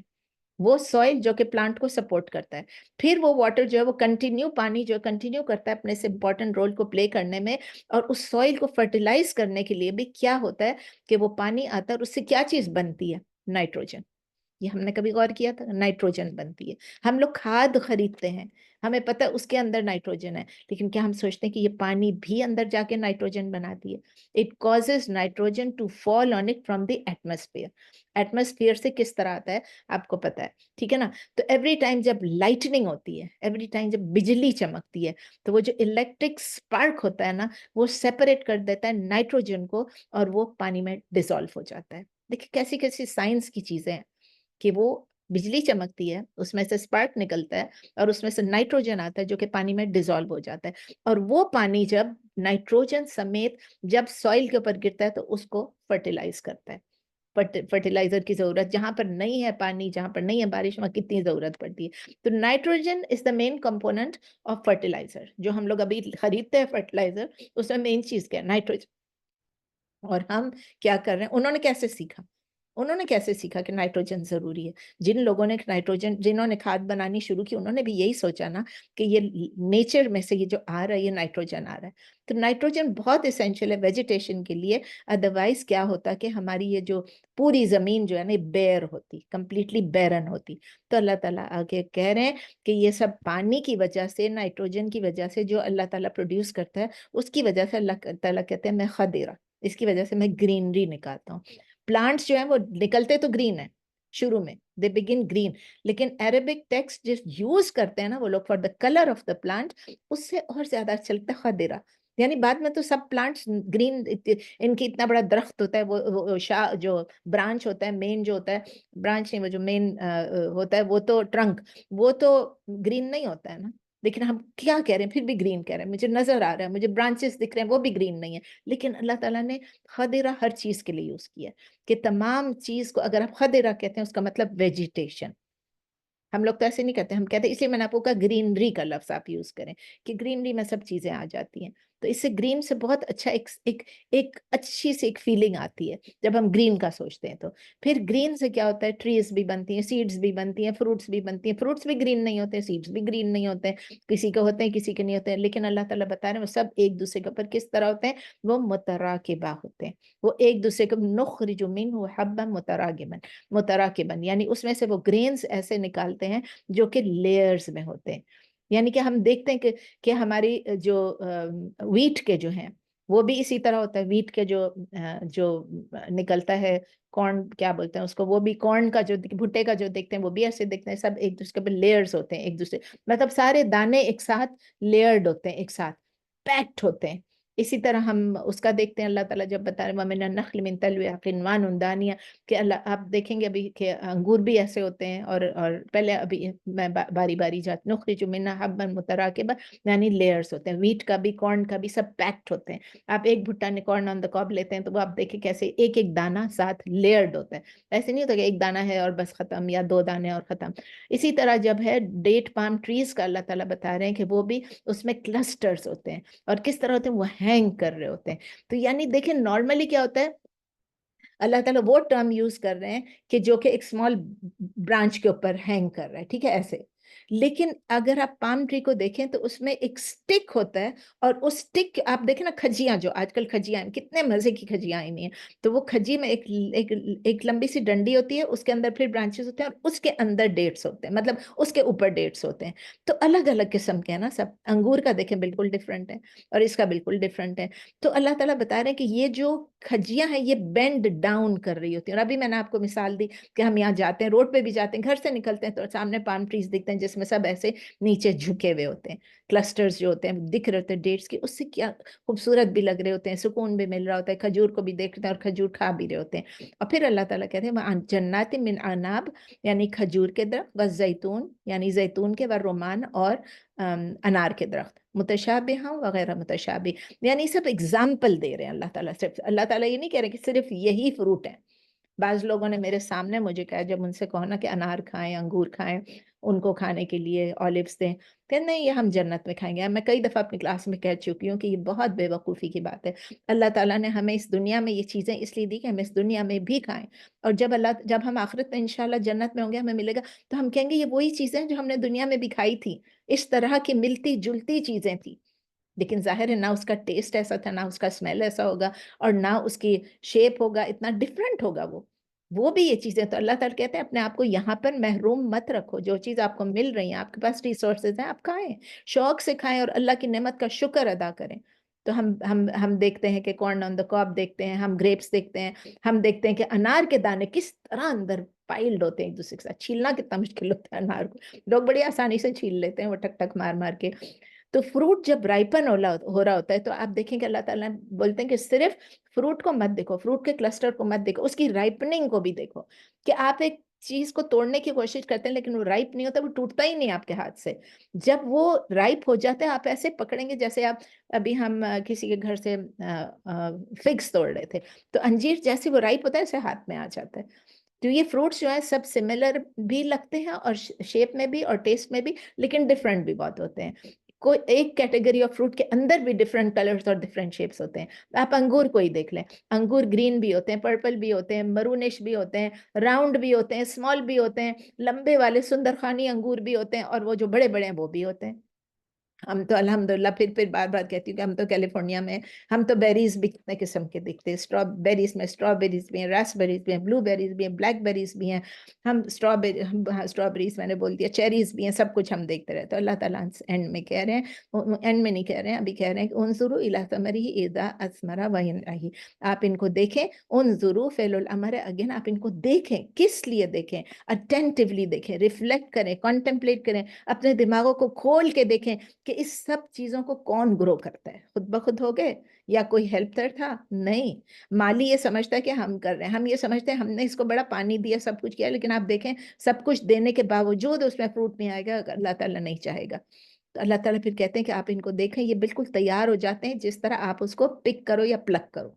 وہ سوئل جو کہ پلانٹ کو سپورٹ کرتا ہے، پھر وہ واٹر جو ہے وہ کنٹینیو، پانی جو کنٹینیو کرتا ہے اپنے سے امپورٹنٹ رول کو پلے کرنے میں، اور اس سوئل کو فرٹیلائز کرنے کے لیے بھی کیا ہوتا ہے کہ وہ پانی آتا ہے اور اس سے کیا چیز بنتی ہے؟ نائٹروجن۔ یہ ہم نے کبھی غور کیا تھا؟ نائٹروجن بنتی ہے۔ ہم لوگ کھاد خریدتے ہیں، ہمیں پتہ ہے اس کے اندر نائٹروجن ہے، لیکن کیا ہم سوچتے ہیں کہ یہ پانی بھی اندر جا کے نائٹروجن بناتی ہے؟ It causes nitrogen to fall on it from the atmosphere. Atmosphere سے کس طرح آتا ہے آپ کو پتہ ہے، ٹھیک ہے نا؟ تو ایوری ٹائم جب لائٹننگ ہوتی ہے، ایوری ٹائم جب بجلی چمکتی ہے، تو وہ جو الیکٹرک سپارک ہوتا ہے نا، وہ سیپریٹ کر دیتا ہے نائٹروجن کو، اور وہ پانی میں ڈیزالو ہو جاتا ہے۔ دیکھیں کیسی کیسی سائنس کی چیزیں ہیں کہ وہ بجلی چمکتی ہے، اس میں سے سپارک نکلتا ہے، اور اس میں سے نائٹروجن آتا ہے جو کہ پانی میں ڈیزالو ہو جاتا ہے، اور وہ پانی جب نائٹروجن سمیت جب سوئل کے اوپر گرتا ہے تو اس کو فرٹیلائز کرتا ہے۔ فرٹیلائزر کی ضرورت جہاں پر نہیں ہے، پانی جہاں پر نہیں ہے بارش، وہاں کتنی ضرورت پڑتی ہے۔ تو nitrogen is the main component of fertiliser, جو ہم لوگ ابھی خریدتے ہیں فرٹیلائزر، اس میں مین چیز کیا ہے؟ نائٹروجن۔ اور ہم کیا کر رہے ہیں؟ انہوں نے کیسے سیکھا کہ نائٹروجن ضروری ہے؟ جن لوگوں نے نائٹروجن، جنہوں نے کھاد بنانی شروع کی، انہوں نے بھی یہی سوچا نا کہ یہ نیچر میں سے یہ جو آ رہا ہے، یہ نائٹروجن آ رہا ہے۔ تو نائٹروجن بہت اسینشیل ہے ویجیٹیشن کے لیے، ادروائز کیا ہوتا کہ ہماری یہ جو پوری زمین جو ہے نا، بیر ہوتی، کمپلیٹلی بیرن ہوتی۔ تو اللہ تعالیٰ آگے کہہ رہے ہیں کہ یہ سب پانی کی وجہ سے، نائٹروجن کی وجہ سے جو اللہ تعالیٰ پروڈیوس کرتا ہے، اس کی وجہ سے اللہ تعالیٰ کہتے ہیں میں خدیرہ، اس کی وجہ سے میں گرینری نکالتا ہوں۔ پلانٹس جو ہیں وہ نکلتے تو گرین ہیں شروع میں، دے بگن گرین، لیکن عربک ٹیکسٹ جس یوز کرتے ہیں نا وہ لوگ for the colour of the plant, اس سے اور زیادہ چلتا ہے خضرا، یعنی بعد میں تو سب پلانٹس گرین، ان کی اتنا بڑا درخت ہوتا ہے، وہ شاہ جو برانچ ہوتا ہے، مین جو ہوتا ہے، برانچ نہیں، وہ جو مین ہوتا ہے، وہ تو ٹرنک، وہ تو گرین نہیں ہوتا ہے نا۔ لیکن ہم کیا کہہ رہے ہیں؟ پھر بھی گرین کہہ رہے ہیں، مجھے نظر آ رہا ہے، مجھے برانچز دکھ رہے ہیں، وہ بھی گرین نہیں ہے، لیکن اللہ تعالیٰ نے خضرا ہر چیز کے لیے یوز کیا ہے کہ تمام چیز کو اگر آپ خضرا کہتے ہیں اس کا مطلب ویجیٹیشن۔ ہم لوگ تو ایسے نہیں کہتے، ہم کہتے ہیں، اس لیے میں نے آپ کو کہا گرینری کا لفظ آپ یوز کریں کہ گرینری میں سب چیزیں آ جاتی ہیں۔ تو اس سے گرین سے بہت اچھا ایک اچھی سی ایک فیلنگ آتی ہے جب ہم گرین کا سوچتے ہیں۔ تو پھر گرین سے کیا ہوتا ہے؟ ٹریز بھی بنتی ہیں، سیڈز بھی بنتی ہیں، فروٹس بھی بنتی ہیں۔ فروٹس بھی گرین نہیں ہوتے، سیڈز بھی گرین نہیں ہوتے ہیں، کسی کے ہوتے ہیں کسی کے نہیں ہوتے ہیں، لیکن اللہ تعالیٰ بتا رہے ہیں وہ سب ایک دوسرے کے اوپر کس طرح ہوتے ہیں؟ وہ متراکبہ ہوتے ہیں، وہ ایک دوسرے کو نخرج منہ حبا متراکبا، یعنی اس میں سے وہ گرینز ایسے نکالتے ہیں جو کہ لیئرز میں ہوتے ہیں۔ یعنی کہ ہم دیکھتے ہیں کہ ہماری جو ویٹ کے جو ہیں وہ بھی اسی طرح ہوتا ہے، ویٹ کے جو نکلتا ہے، کارن کیا بولتے ہیں اس کو، وہ بھی کارن کا جو بھٹے کا جو دیکھتے ہیں وہ بھی ایسے دیکھتے ہیں، سب ایک دوسرے پہ لیئرز ہوتے ہیں، ایک دوسرے مطلب سارے دانے ایک ساتھ لیئرڈ ہوتے ہیں، ایک ساتھ پیکڈ ہوتے ہیں، اسی طرح ہم اس کا دیکھتے ہیں اللہ تعالیٰ جب بتا رہے ہیں وَمِنَ النَّخْلِ مِن طَلْعِهَا قِنْوَانٌ دَانِیَةٌ، کہ اللہ آپ دیکھیں گے ابھی کہ انگور بھی ایسے ہوتے ہیں، اور پہلے ابھی میں باری باری جات نُخْرِجُ مِنْهَا حَبًّا مُتَرَاكِبًا، یعنی لیئرز ہوتے ہیں، ویٹ کا بھی کارن کا بھی، سب پیکڈ ہوتے ہیں۔ آپ ایک بھٹا کارن آن دا کاب لیتے ہیں تو وہ آپ دیکھیں کیسے ایک ایک دانہ ساتھ لیئرڈ ہوتا ہے، ایسے نہیں ہوتا کہ ایک دانہ ہے اور بس ختم، یا دو دانے اور ختم۔ اسی طرح جب ہے ڈیٹ پام ٹریز کا اللہ تعالیٰ بتا رہے ہیں کہ وہ بھی اس میں کلسٹرز ہوتے ہیں، اور کس طرح ہوتے ہیں، وہ ہینگ کر رہے ہوتے ہیں۔ تو یعنی دیکھیں نارملی کیا ہوتا ہے، اللہ تعالیٰ وہ ٹرم یوز کر رہے ہیں کہ جو کہ ایک اسمال برانچ کے اوپر ہینگ کر رہا ہے، ٹھیک ہے ایسے، لیکن اگر آپ پام ٹری کو دیکھیں تو اس میں ایک سٹک ہوتا ہے، اور اس سٹک آپ دیکھیں نا کھجیاں، جو آج کل کھجیاں ہیں کتنے مزے کی کھجیاں آئی ہیں، تو وہ کھجی میں ایک لمبی سی ڈنڈی ہوتی ہے، اس کے اندر پھر برانچز ہوتے ہیں، اور اس کے اندر ڈیٹس ہوتے ہیں، مطلب اس کے اوپر ڈیٹس ہوتے ہیں۔ تو الگ الگ قسم کے ہیں نا سب، انگور کا دیکھیں بالکل ڈفرینٹ ہے، اور اس کا بالکل ڈفرینٹ ہے۔ تو اللہ تعالیٰ بتا رہے ہیں کہ یہ جو کھجیاں ہیں یہ بینڈ ڈاؤن کر رہی ہوتی ہیں، اور ابھی میں نے آپ کو مثال دی کہ ہم یہاں جاتے ہیں، روڈ پہ بھی جاتے ہیں، گھر سے نکلتے ہیں تو سامنے پام ٹریز دکھتے ہیں جس میں سب ایسے نیچے جھکے ہوئے ہوتے ہیں، کلسٹرز جو ہوتے ہیں دکھ رہے ہوتے ہیں ڈیٹس کی، اس سے کیا خوبصورت بھی لگ رہے ہوتے ہیں، سکون بھی مل رہا ہوتا ہے، کھجور کو بھی دیکھتے ہیں اور کھجور کھا بھی رہے ہوتے ہیں۔ اور پھر اللہ تعالیٰ کہتے ہیں جنات من عناب، یعنی کھجور کے درخت، والزیتون یعنی زیتون کے، والرمان اور انار کے درخت، متشابہ وغیرہ متشابہ، یعنی سب اگزامپل دے رہے ہیں اللہ تعالیٰ۔ صرف اللہ تعالیٰ یہ نہیں کہہ رہے کہ صرف یہی فروٹ ہیں۔ بعض لوگوں نے میرے سامنے مجھے کہا، جب ان سے کہو نا کہ انار کھائیں، انگور کھائیں، ان کو کھانے کے لیے اولیوز دیں، کہ نہیں یہ ہم جنت میں کھائیں گے۔ میں کئی دفعہ اپنی کلاس میں کہہ چکی ہوں کہ یہ بہت بے وقوفی کی بات ہے۔ اللہ تعالیٰ نے ہمیں اس دنیا میں یہ چیزیں اس لیے دی کہ ہم اس دنیا میں بھی کھائیں، اور جب ہم آخرت میں انشاءاللہ جنت میں ہوں گے، ہمیں ملے گا، تو ہم کہیں گے یہ وہی چیزیں ہیں جو ہم نے دنیا میں بھی کھائی تھی، اس طرح کی ملتی جلتی چیزیں تھیں، لیکن ظاہر ہے نہ اس کا ٹیسٹ ایسا تھا، نہ اس کا اسمیل ایسا ہوگا، اور نہ اس کی شیپ ہوگا، اتنا ڈفرینٹ ہوگا وہ بھی یہ چیزیں۔ تو اللہ تعالیٰ کہتے ہیں اپنے آپ کو یہاں پر محروم مت رکھو، جو چیز آپ کو مل رہی ہیں، آپ کے پاس ریسورسز ہیں، آپ کھائیں، شوق سے کھائیں، اور اللہ کی نعمت کا شکر ادا کریں۔ تو ہم دیکھتے ہیں کہ کارن آن دا کاب دیکھتے ہیں، ہم گریپس دیکھتے ہیں، ہم دیکھتے ہیں کہ انار کے دانے کس طرح اندر پائلڈ ہوتے ہیں ایک دوسرے کے ساتھ، چھیلنا کتنا مشکل ہوتا ہے انار کو، لوگ بڑی آسانی سے چھیل لیتے ہیں وہ ٹک ٹک مار مار کے۔ تو فروٹ جب رائپن ہو رہا ہوتا ہے تو آپ دیکھیں کہ اللہ تعالیٰ بولتے ہیں کہ صرف فروٹ کو مت دیکھو، فروٹ کے کلسٹر کو مت دیکھو، اس کی رائپننگ کو بھی دیکھو، کہ آپ ایک چیز کو توڑنے کی کوشش کرتے ہیں لیکن وہ رائپ نہیں ہوتا، وہ ٹوٹتا ہی نہیں آپ کے ہاتھ سے۔ جب وہ رائپ ہو جاتا ہے آپ ایسے پکڑیں گے جیسے آپ، ابھی ہم کسی کے گھر سے فگس توڑ رہے تھے، تو انجیر جیسے وہ رائپ ہوتا ہے ایسے ہاتھ میں آ جاتا ہے۔ تو یہ فروٹس جو ہیں سب سملر بھی لگتے ہیں، اور شیپ میں بھی اور ٹیسٹ میں بھی، لیکن ڈفرینٹ بھی بہت ہوتے ہیں۔ کوئی ایک کیٹیگری آف فروٹ کے اندر بھی ڈفرینٹ کلرز اور ڈفرینٹ شیپس ہوتے ہیں۔ آپ انگور کو ہی دیکھ لیں، انگور گرین بھی ہوتے ہیں، پرپل بھی ہوتے ہیں، مرونش بھی ہوتے ہیں، راؤنڈ بھی ہوتے ہیں، اسمال بھی ہوتے ہیں، لمبے والے سندرخانی انگور بھی ہوتے ہیں، اور وہ جو بڑے بڑے ہیں وہ بھی ہوتے ہیں۔ ہم تو الحمدللہ پھر بار بار کہتی ہوں کہ ہم تو کیلیفورنیا میں، ہم تو بیریز بھی کتنے قسم کے دیکھتے ہیں، بیریز میں اسٹرابیریز بھی ہیں، راسبیریز بھی ہیں، بلو بیریز بھی ہیں، بلیک بیریز بھی ہیں، ہم اسٹرابیریز میں نے بول دیا، چیریز بھی ہیں، سب کچھ ہم دیکھتے رہتے ہیں۔ تو اللہ تعالیٰ اینڈ میں کہہ رہے ہیں، اینڈ میں نہیں کہہ رہے ہیں، ابھی کہہ رہے ہیں کہ انظروا الی ثمرہ اذا اثمر وینعہ، آپ ان کو دیکھیں، انظروا فعل الامر ہے، اگین آپ ان کو دیکھیں، کس لیے دیکھیں، اٹینٹیولی دیکھیں، ریفلیکٹ کریں، کانٹمپلیٹ کریں، اپنے دماغوں کو کھول کے دیکھیں کہ اس سب چیزوں کو کون گرو کرتا ہے، خود بخود ہو گئے یا کوئی ہیلپر تھا؟ نہیں، مالی یہ سمجھتا ہے کہ ہم کر رہے ہیں، ہم یہ سمجھتے ہیں ہم نے اس کو بڑا پانی دیا، سب کچھ کیا، لیکن آپ دیکھیں سب کچھ دینے کے باوجود اس میں فروٹ نہیں آئے گا، اللہ تعالیٰ نہیں چاہے گا۔ تو اللہ تعالیٰ پھر کہتے ہیں کہ آپ ان کو دیکھیں، یہ بالکل تیار ہو جاتے ہیں جس طرح آپ اس کو پک کرو یا پلک کرو۔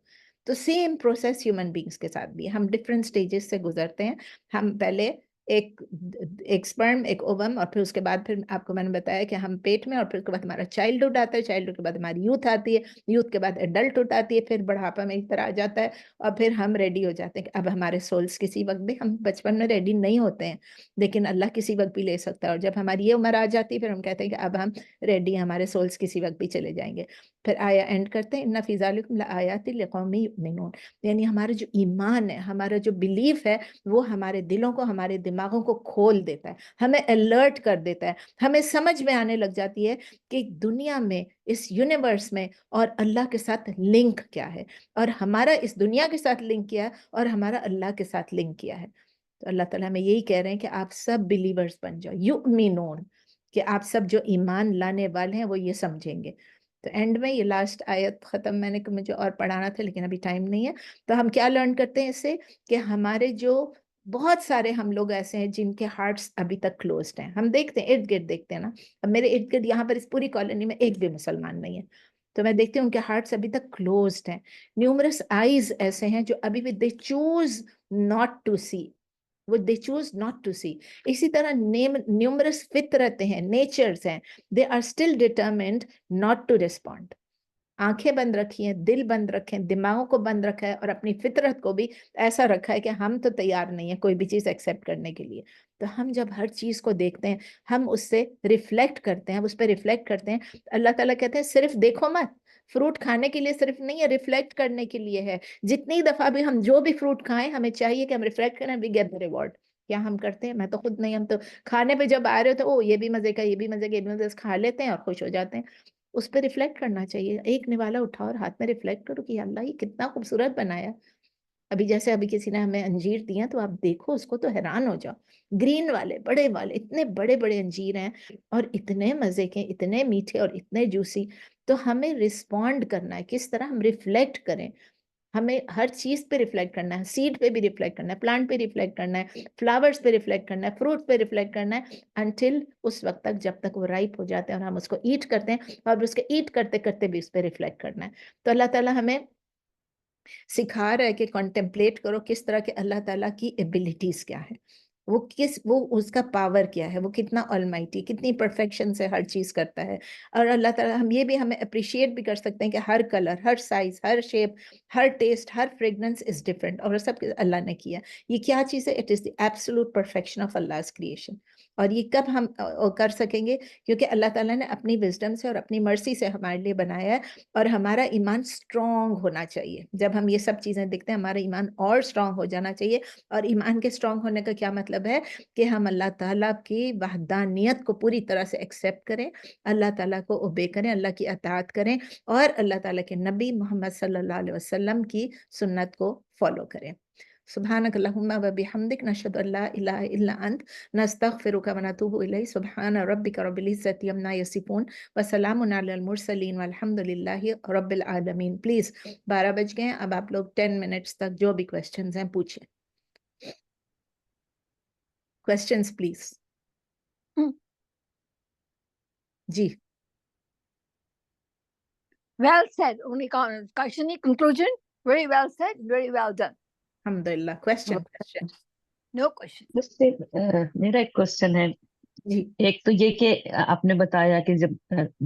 تو سیم پروسیس ہیومن بینگز کے ساتھ بھی ہے، ہم ڈفرینٹ سٹیجز سے گزرتے ہیں۔ ہم پہلے ایک سپرم، ایک اووم، اور پھر اس کے بعد پھر آپ کو میں نے بتایا کہ ہم پیٹ میں، اور پھر اس کے بعد ہمارا چائلڈہڈ آتا ہے، چائلڈہڈ کے بعد ہماری یوتھ آتی ہے، یوتھ کے بعد ایڈلٹہڈ آتی ہے، پھر بڑھاپا میں ایک طرح آ جاتا ہے، اور پھر ہم ریڈی ہو جاتے ہیں کہ اب ہمارے سولز کسی وقت بھی، ہم بچپن میں ریڈی نہیں ہوتے ہیں لیکن اللہ کسی وقت بھی لے سکتا ہے، اور جب ہماری یہ عمر آ جاتی ہے پھر ہم کہتے ہیں کہ اب ہم ریڈی ہیں، ہمارے سولز کسی وقت بھی چلے جائیں گے۔ پھر آیا اینڈ کرتے ہیں، ان فی ذالکم لآیات لقوم یؤمنون، یعنی ہمارا جو ایمان ہے، ہمارا جو بلیف ہے، وہ ہمارے دلوں کو، ہمارے دماغوں کو کھول دیتا ہے، ہمیں الرٹ کر دیتا ہے، ہمیں سمجھ میں آنے لگ جاتی ہے کہ دنیا میں، اس یونیورس میں اور اللہ کے ساتھ لنک کیا ہے، اور ہمارا اس دنیا کے ساتھ لنک کیا ہے، اور ہمارا اللہ کے ساتھ لنک کیا ہے۔ تو اللہ تعالیٰ ہمیں یہی کہہ رہے ہیں کہ آپ سب بلیورز بن جاؤ، یؤمنون، کہ آپ سب جو ایمان لانے والے ہیں وہ یہ سمجھیں گے تو اینڈ میں یہ لاسٹ آیت ختم میں نے مجھے اور پڑھانا تھا لیکن ابھی ٹائم نہیں ہے. تو ہم کیا لرن کرتے ہیں اس سے کہ ہمارے جو بہت سارے ہم لوگ ایسے ہیں جن کے ہارٹس ابھی تک کلوزڈ ہیں. ہم دیکھتے ہیں ارد گرد دیکھتے ہیں نا, اب میرے ارد گرد یہاں پر اس پوری کالونی میں ایک بھی مسلمان نہیں ہے, تو میں دیکھتی ہوں ان کے ہارٹس ابھی تک کلوزڈ ہیں. نیومرس آئیز ایسے ہیں جو ابھی بھی they choose not to see, وہ they choose not to see. اسی طرح نیومرس فطرتیں ہیں, نیچرز ہیں, they are still determined not to respond. آنکھیں بند رکھی ہیں, دل بند رکھے ہیں, دماغوں کو بند رکھا ہے, اور اپنی فطرت کو بھی ایسا رکھا ہے کہ ہم تو تیار نہیں ہیں کوئی بھی چیز ایکسیپٹ کرنے کے لیے. تو ہم جب ہر چیز کو دیکھتے ہیں, ہم اس سے ریفلیکٹ کرتے ہیں, اس پہ ریفلیکٹ کرتے ہیں. اللہ تعالیٰ کہتے ہیں صرف دیکھو مت, فروٹ کھانے کے لیے صرف نہیں ہے, ریفلیکٹ کرنے کے لیے ہے. جتنی دفعہ بھی ہم جو بھی فروٹ کھائیں, ہمیں چاہیے کہ ہم ریفلیکٹ کریں, وی گیٹ دی ریوارڈ. کیا ہم کرتے ہیں؟ میں تو خود نہیں, ہم تو کھانے پہ جب آ رہے ہوتے ہیں, او یہ بھی مزے کا, یہ بھی مزے کا, یہ بھی مزے کا, کھا لیتے ہیں اور خوش ہو جاتے ہیں. اس پہ ریفلیکٹ کرنا چاہیے. ایک نوالا اٹھاؤ اور ہاتھ میں ریفلیکٹ کرو کہ اللہ یہ کتنا خوبصورت بنایا. ابھی کسی نے ہمیں انجیر دیا تو آپ دیکھو اس کو تو حیران ہو جاؤ. گرین والے بڑے والے اتنے بڑے بڑے انجیر ہیں اور اتنے مزے کے, اتنے میٹھے اور اتنے جوسی. تو ہمیں رسپونڈ کرنا ہے, کس طرح ہم ریفلیکٹ کریں. ہمیں ہر چیز پہ ریفلیکٹ کرنا ہے, سیڈ پہ بھی ریفلیکٹ کرنا ہے, پلانٹ پہ ریفلیکٹ کرنا ہے, فلاورز پہ ریفلیکٹ کرنا ہے, فروٹ پہ ریفلیکٹ کرنا ہے, انٹل اس وقت تک جب تک وہ رائپ ہو جاتے ہیں اور ہم اس کو ایٹ کرتے ہیں, اور اس کے ایٹ کرتے کرتے بھی اس پہ ریفلیکٹ کرنا ہے. تو اللہ تعالیٰ ہمیں سکھا رہا ہے کہ کنٹمپلیٹ کرو کس طرح کے اللہ تعالیٰ کی ایبیلیٹیز کیا ہے, وہ اس کا پاور کیا ہے, وہ کتنا آلمائٹی, کتنی پرفیکشن سے ہر چیز کرتا ہے. اور اللہ تعالیٰ ہمیں اپریشیٹ بھی کر سکتے ہیں کہ ہر کلر, ہر سائز, ہر شیپ, ہر ٹیسٹ, ہر فریگننس از ڈفرینٹ, اور سب اللہ نے کیا. یہ کیا چیز ہے؟ It is the absolute perfection of Allah's creation. اور یہ کب ہم کر سکیں گے؟ کیونکہ اللہ تعالیٰ نے اپنی وزڈم سے اور اپنی مرسی سے ہمارے لیے بنایا ہے, اور ہمارا ایمان اسٹرانگ ہونا چاہیے. جب ہم یہ سب چیزیں دیکھتے ہیں, ہمارا ایمان اور اسٹرانگ ہو جانا چاہیے. اور ایمان کے اسٹرانگ ہونے کا کیا مطلب ہے؟ کہ ہم اللہ تعالیٰ کی وحدانیت کو پوری طرح سے ایکسیپٹ کریں, اللہ تعالیٰ کو اوبے کریں, اللہ کی اطاعت کریں, اور اللہ تعالیٰ کے نبی محمد صلی اللہ علیہ وسلم کی سنت کو فالو کریں. سبحانک اللہم و بحمدک, نشہد ان لا الہ الا انت, نستغفرک و نتوب الیک. سبحان ربک رب العزۃ عما یصفون, وسلام علی المرسلین, والحمد للہ رب العالمین. پلیز 12 بج گئے ہیں, اب آپ لوگ 10 منٹس تک جو بھی کویسچنز ہیں پوچھیں. Questions please. جی Well said. Only question, conclusion. Very well said. Very well done. الحمدللہ. کویسچن. No question. بس میرا ایک کوشچن ہے. جی ایک تو یہ کہ آپ نے بتایا کہ جب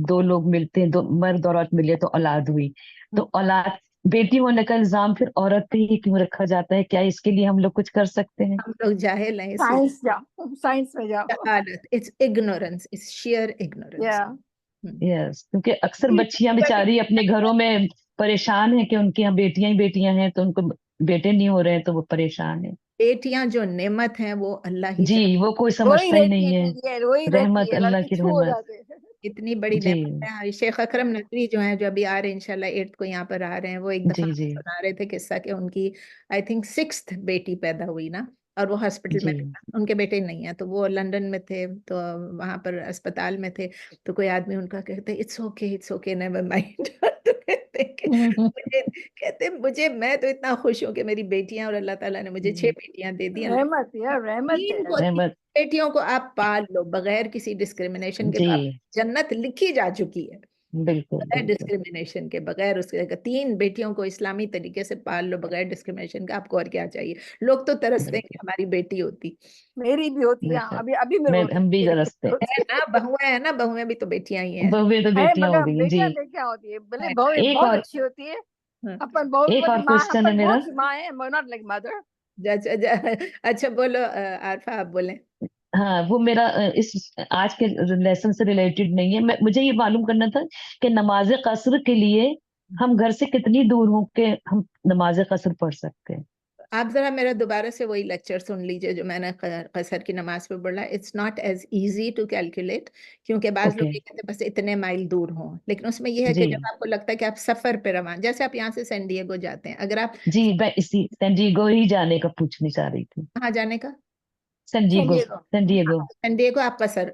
دو لوگ ملتے ہیں, دو مرد اور عورت ملے تو اولاد ہوئی, تو اولاد بیٹی ہونے کا الزام پھر عورت پہ ہی کیوں رکھا جاتا ہے؟ کیا اس کے لیے ہم لوگ کچھ کر سکتے ہیں؟ ہم لوگ جاہل ہیں. Science جاؤ, science میں جاؤ. جہالت, it's ignorance, it's sheer ignorance. Yeah. Yes, کیونکہ اکثر بچیاں بیچاری اپنے گھروں میں پریشان ہیں کہ ان کی یہاں بیٹیاں ہی بیٹیاں ہیں, تو ان کو بیٹے نہیں ہو رہے ہیں تو وہ پریشان ہیں. بیٹیاں جو نعمت ہیں وہ اللہ ہی جی, وہ کوئی روئی سمجھتا ہی رہتی نہیں ہے, ہے. روئی رحمت رہتی ہے, اللہ لڑکی کی چھو رحمت. جاتے ہیں. اتنی بڑی جی نعمت ہے. شیخ اکرم ندوی جو ہیں, جو ابھی آ رہے ہیں انشاءاللہ 8 کو یہاں پر آ رہے ہیں, وہ ایک دفعہ جی جی سنا رہے تھے قصہ کہ ان کی آئی تھنک 6th بیٹی پیدا ہوئی نا, اور وہ ہاسپٹل میں جی تھے, ان کے بیٹے نہیں ہیں, تو وہ لندن میں تھے, تو وہاں پر اسپتال میں تھے, تو کوئی آدمی ان کا کہتے اٹس اوکے نیور مائنڈ. تو کہتے میں تو اتنا خوش ہوں کہ میری بیٹیاں, اور اللہ تعالیٰ نے مجھے 6 بیٹیاں دے دی. رحمت ہے, رحمت ہے. رحمت. بیٹیوں کو آپ پال لو بغیر کسی ڈسکریمنیشن کے. جی جنت لکھی جا چکی ہے بالکل بغیر بالکل. ڈسکریمنیشن کے, بغیر اس کے 3 بیٹیوں کو اسلامی طریقے سے پال لو بغیر ڈسکریمنیشن کا. آپ کو اور کیا چاہیے؟ لوگ تو ترستے ہیں کہ ہماری بیٹی ہوتی میری بھی ہوتی ہے, ابھی میرے ہم بھی رستے ہے نا. بہویں ہیں نا, بہویں بھی تو بیٹیاں ہی ہیں. بہویں تو ہے, بیٹیاں ہو مگر گئی ہیں. جی, بیٹیاں کیا ہوتی ہے, بھلے بہو ایک بہت اور اچھی ہوتی ہے, ہاں. اپن بہو ایک اور ماں, کوشچن ہے اپن میرا. بہت کی ماں ہے, ناٹ لائک مدر. اچھا بولو عارفہ, آپ بولیں. ہاں, وہ میرا اس آج کے لیسن سے ریلیٹڈ نہیں ہے. مجھے یہ معلوم کرنا تھا کہ نماز قصر کے لیے ہم گھر سے کتنی دور ہوں کہ ہم نماز قصر پڑھ سکتے ہیں؟ آپ ذرا میرا دوبارہ سے وہی لیکچر سن لیجئے جو میں نے قصر کی نماز پہ بولا. It's not as easy to calculate, کیونکہ بعض لوگ یہ کہتے ہیں بس اتنے مائل دور ہوں, لیکن اس میں یہ ہے کہ جی جب آپ کو لگتا ہے کہ آپ سفر پہ روان, جیسے آپ یہاں سے سین ڈیگو جاتے ہیں, اگر آپ جی, میں اسی سین ڈیگو ہی جانے کا پوچھنی چاہ رہی تھی. کہاں جانے کا؟ سین ڈیگو. سین ڈیگو سین ڈیگو آپ قصر,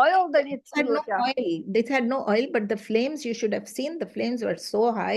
oil, then it's had no yeah. oil. They had no oil, but the flames, you should have seen, the flames were so high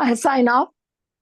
I sign off.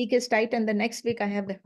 week is tight, and the next week I have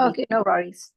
Okay, no worries.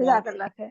Jazakallah khair.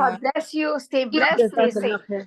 God bless you. Stay blessed. Stay safe.